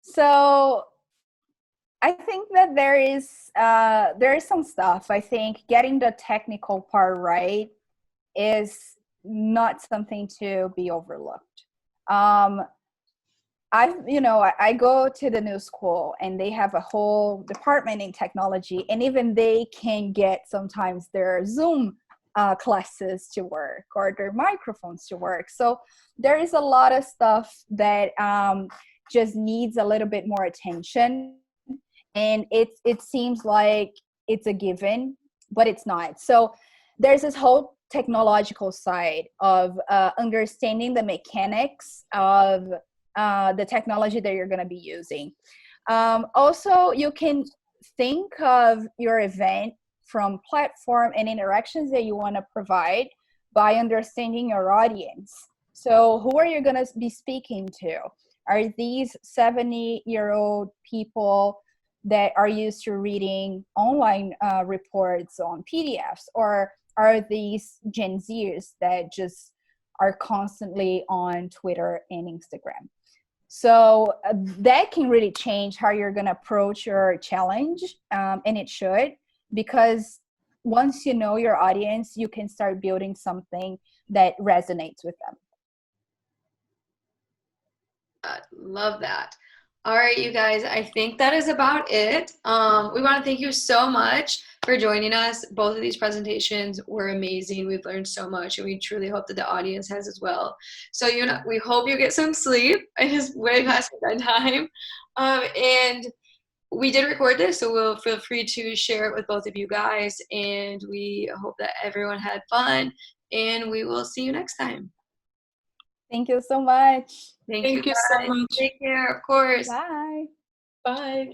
So I think that there is some stuff. I think getting the technical part right is not something to be overlooked. I go to the new school and they have a whole department in technology, and even they can get sometimes their Zoom classes to work or their microphones to work. So there is a lot of stuff that just needs a little bit more attention, and it seems like it's a given, but it's not. So there's this whole technological side of understanding the mechanics of the technology that you're going to be using. Also, you can think of your event from platform and interactions that you want to provide by understanding your audience. So who are you going to be speaking to? Are these 70-year-old people that are used to reading online reports on PDFs, or are these Gen Zers that just are constantly on Twitter and Instagram? So that can really change how you're going to approach your challenge, and it should, because once you know your audience, you can start building something that resonates with them. Love that. All right, you guys, I think that is about it. We want to thank you so much for joining us. Both of these presentations were amazing. We've learned so much, and we truly hope that the audience has as well. So, we hope you get some sleep. It is way past bedtime. And we did record this, so we'll feel free to share it with both of you guys. And we hope that everyone had fun, and we will see you next time. Thank you so much. Thank you so guys. much. Take care, of course. Bye. Bye.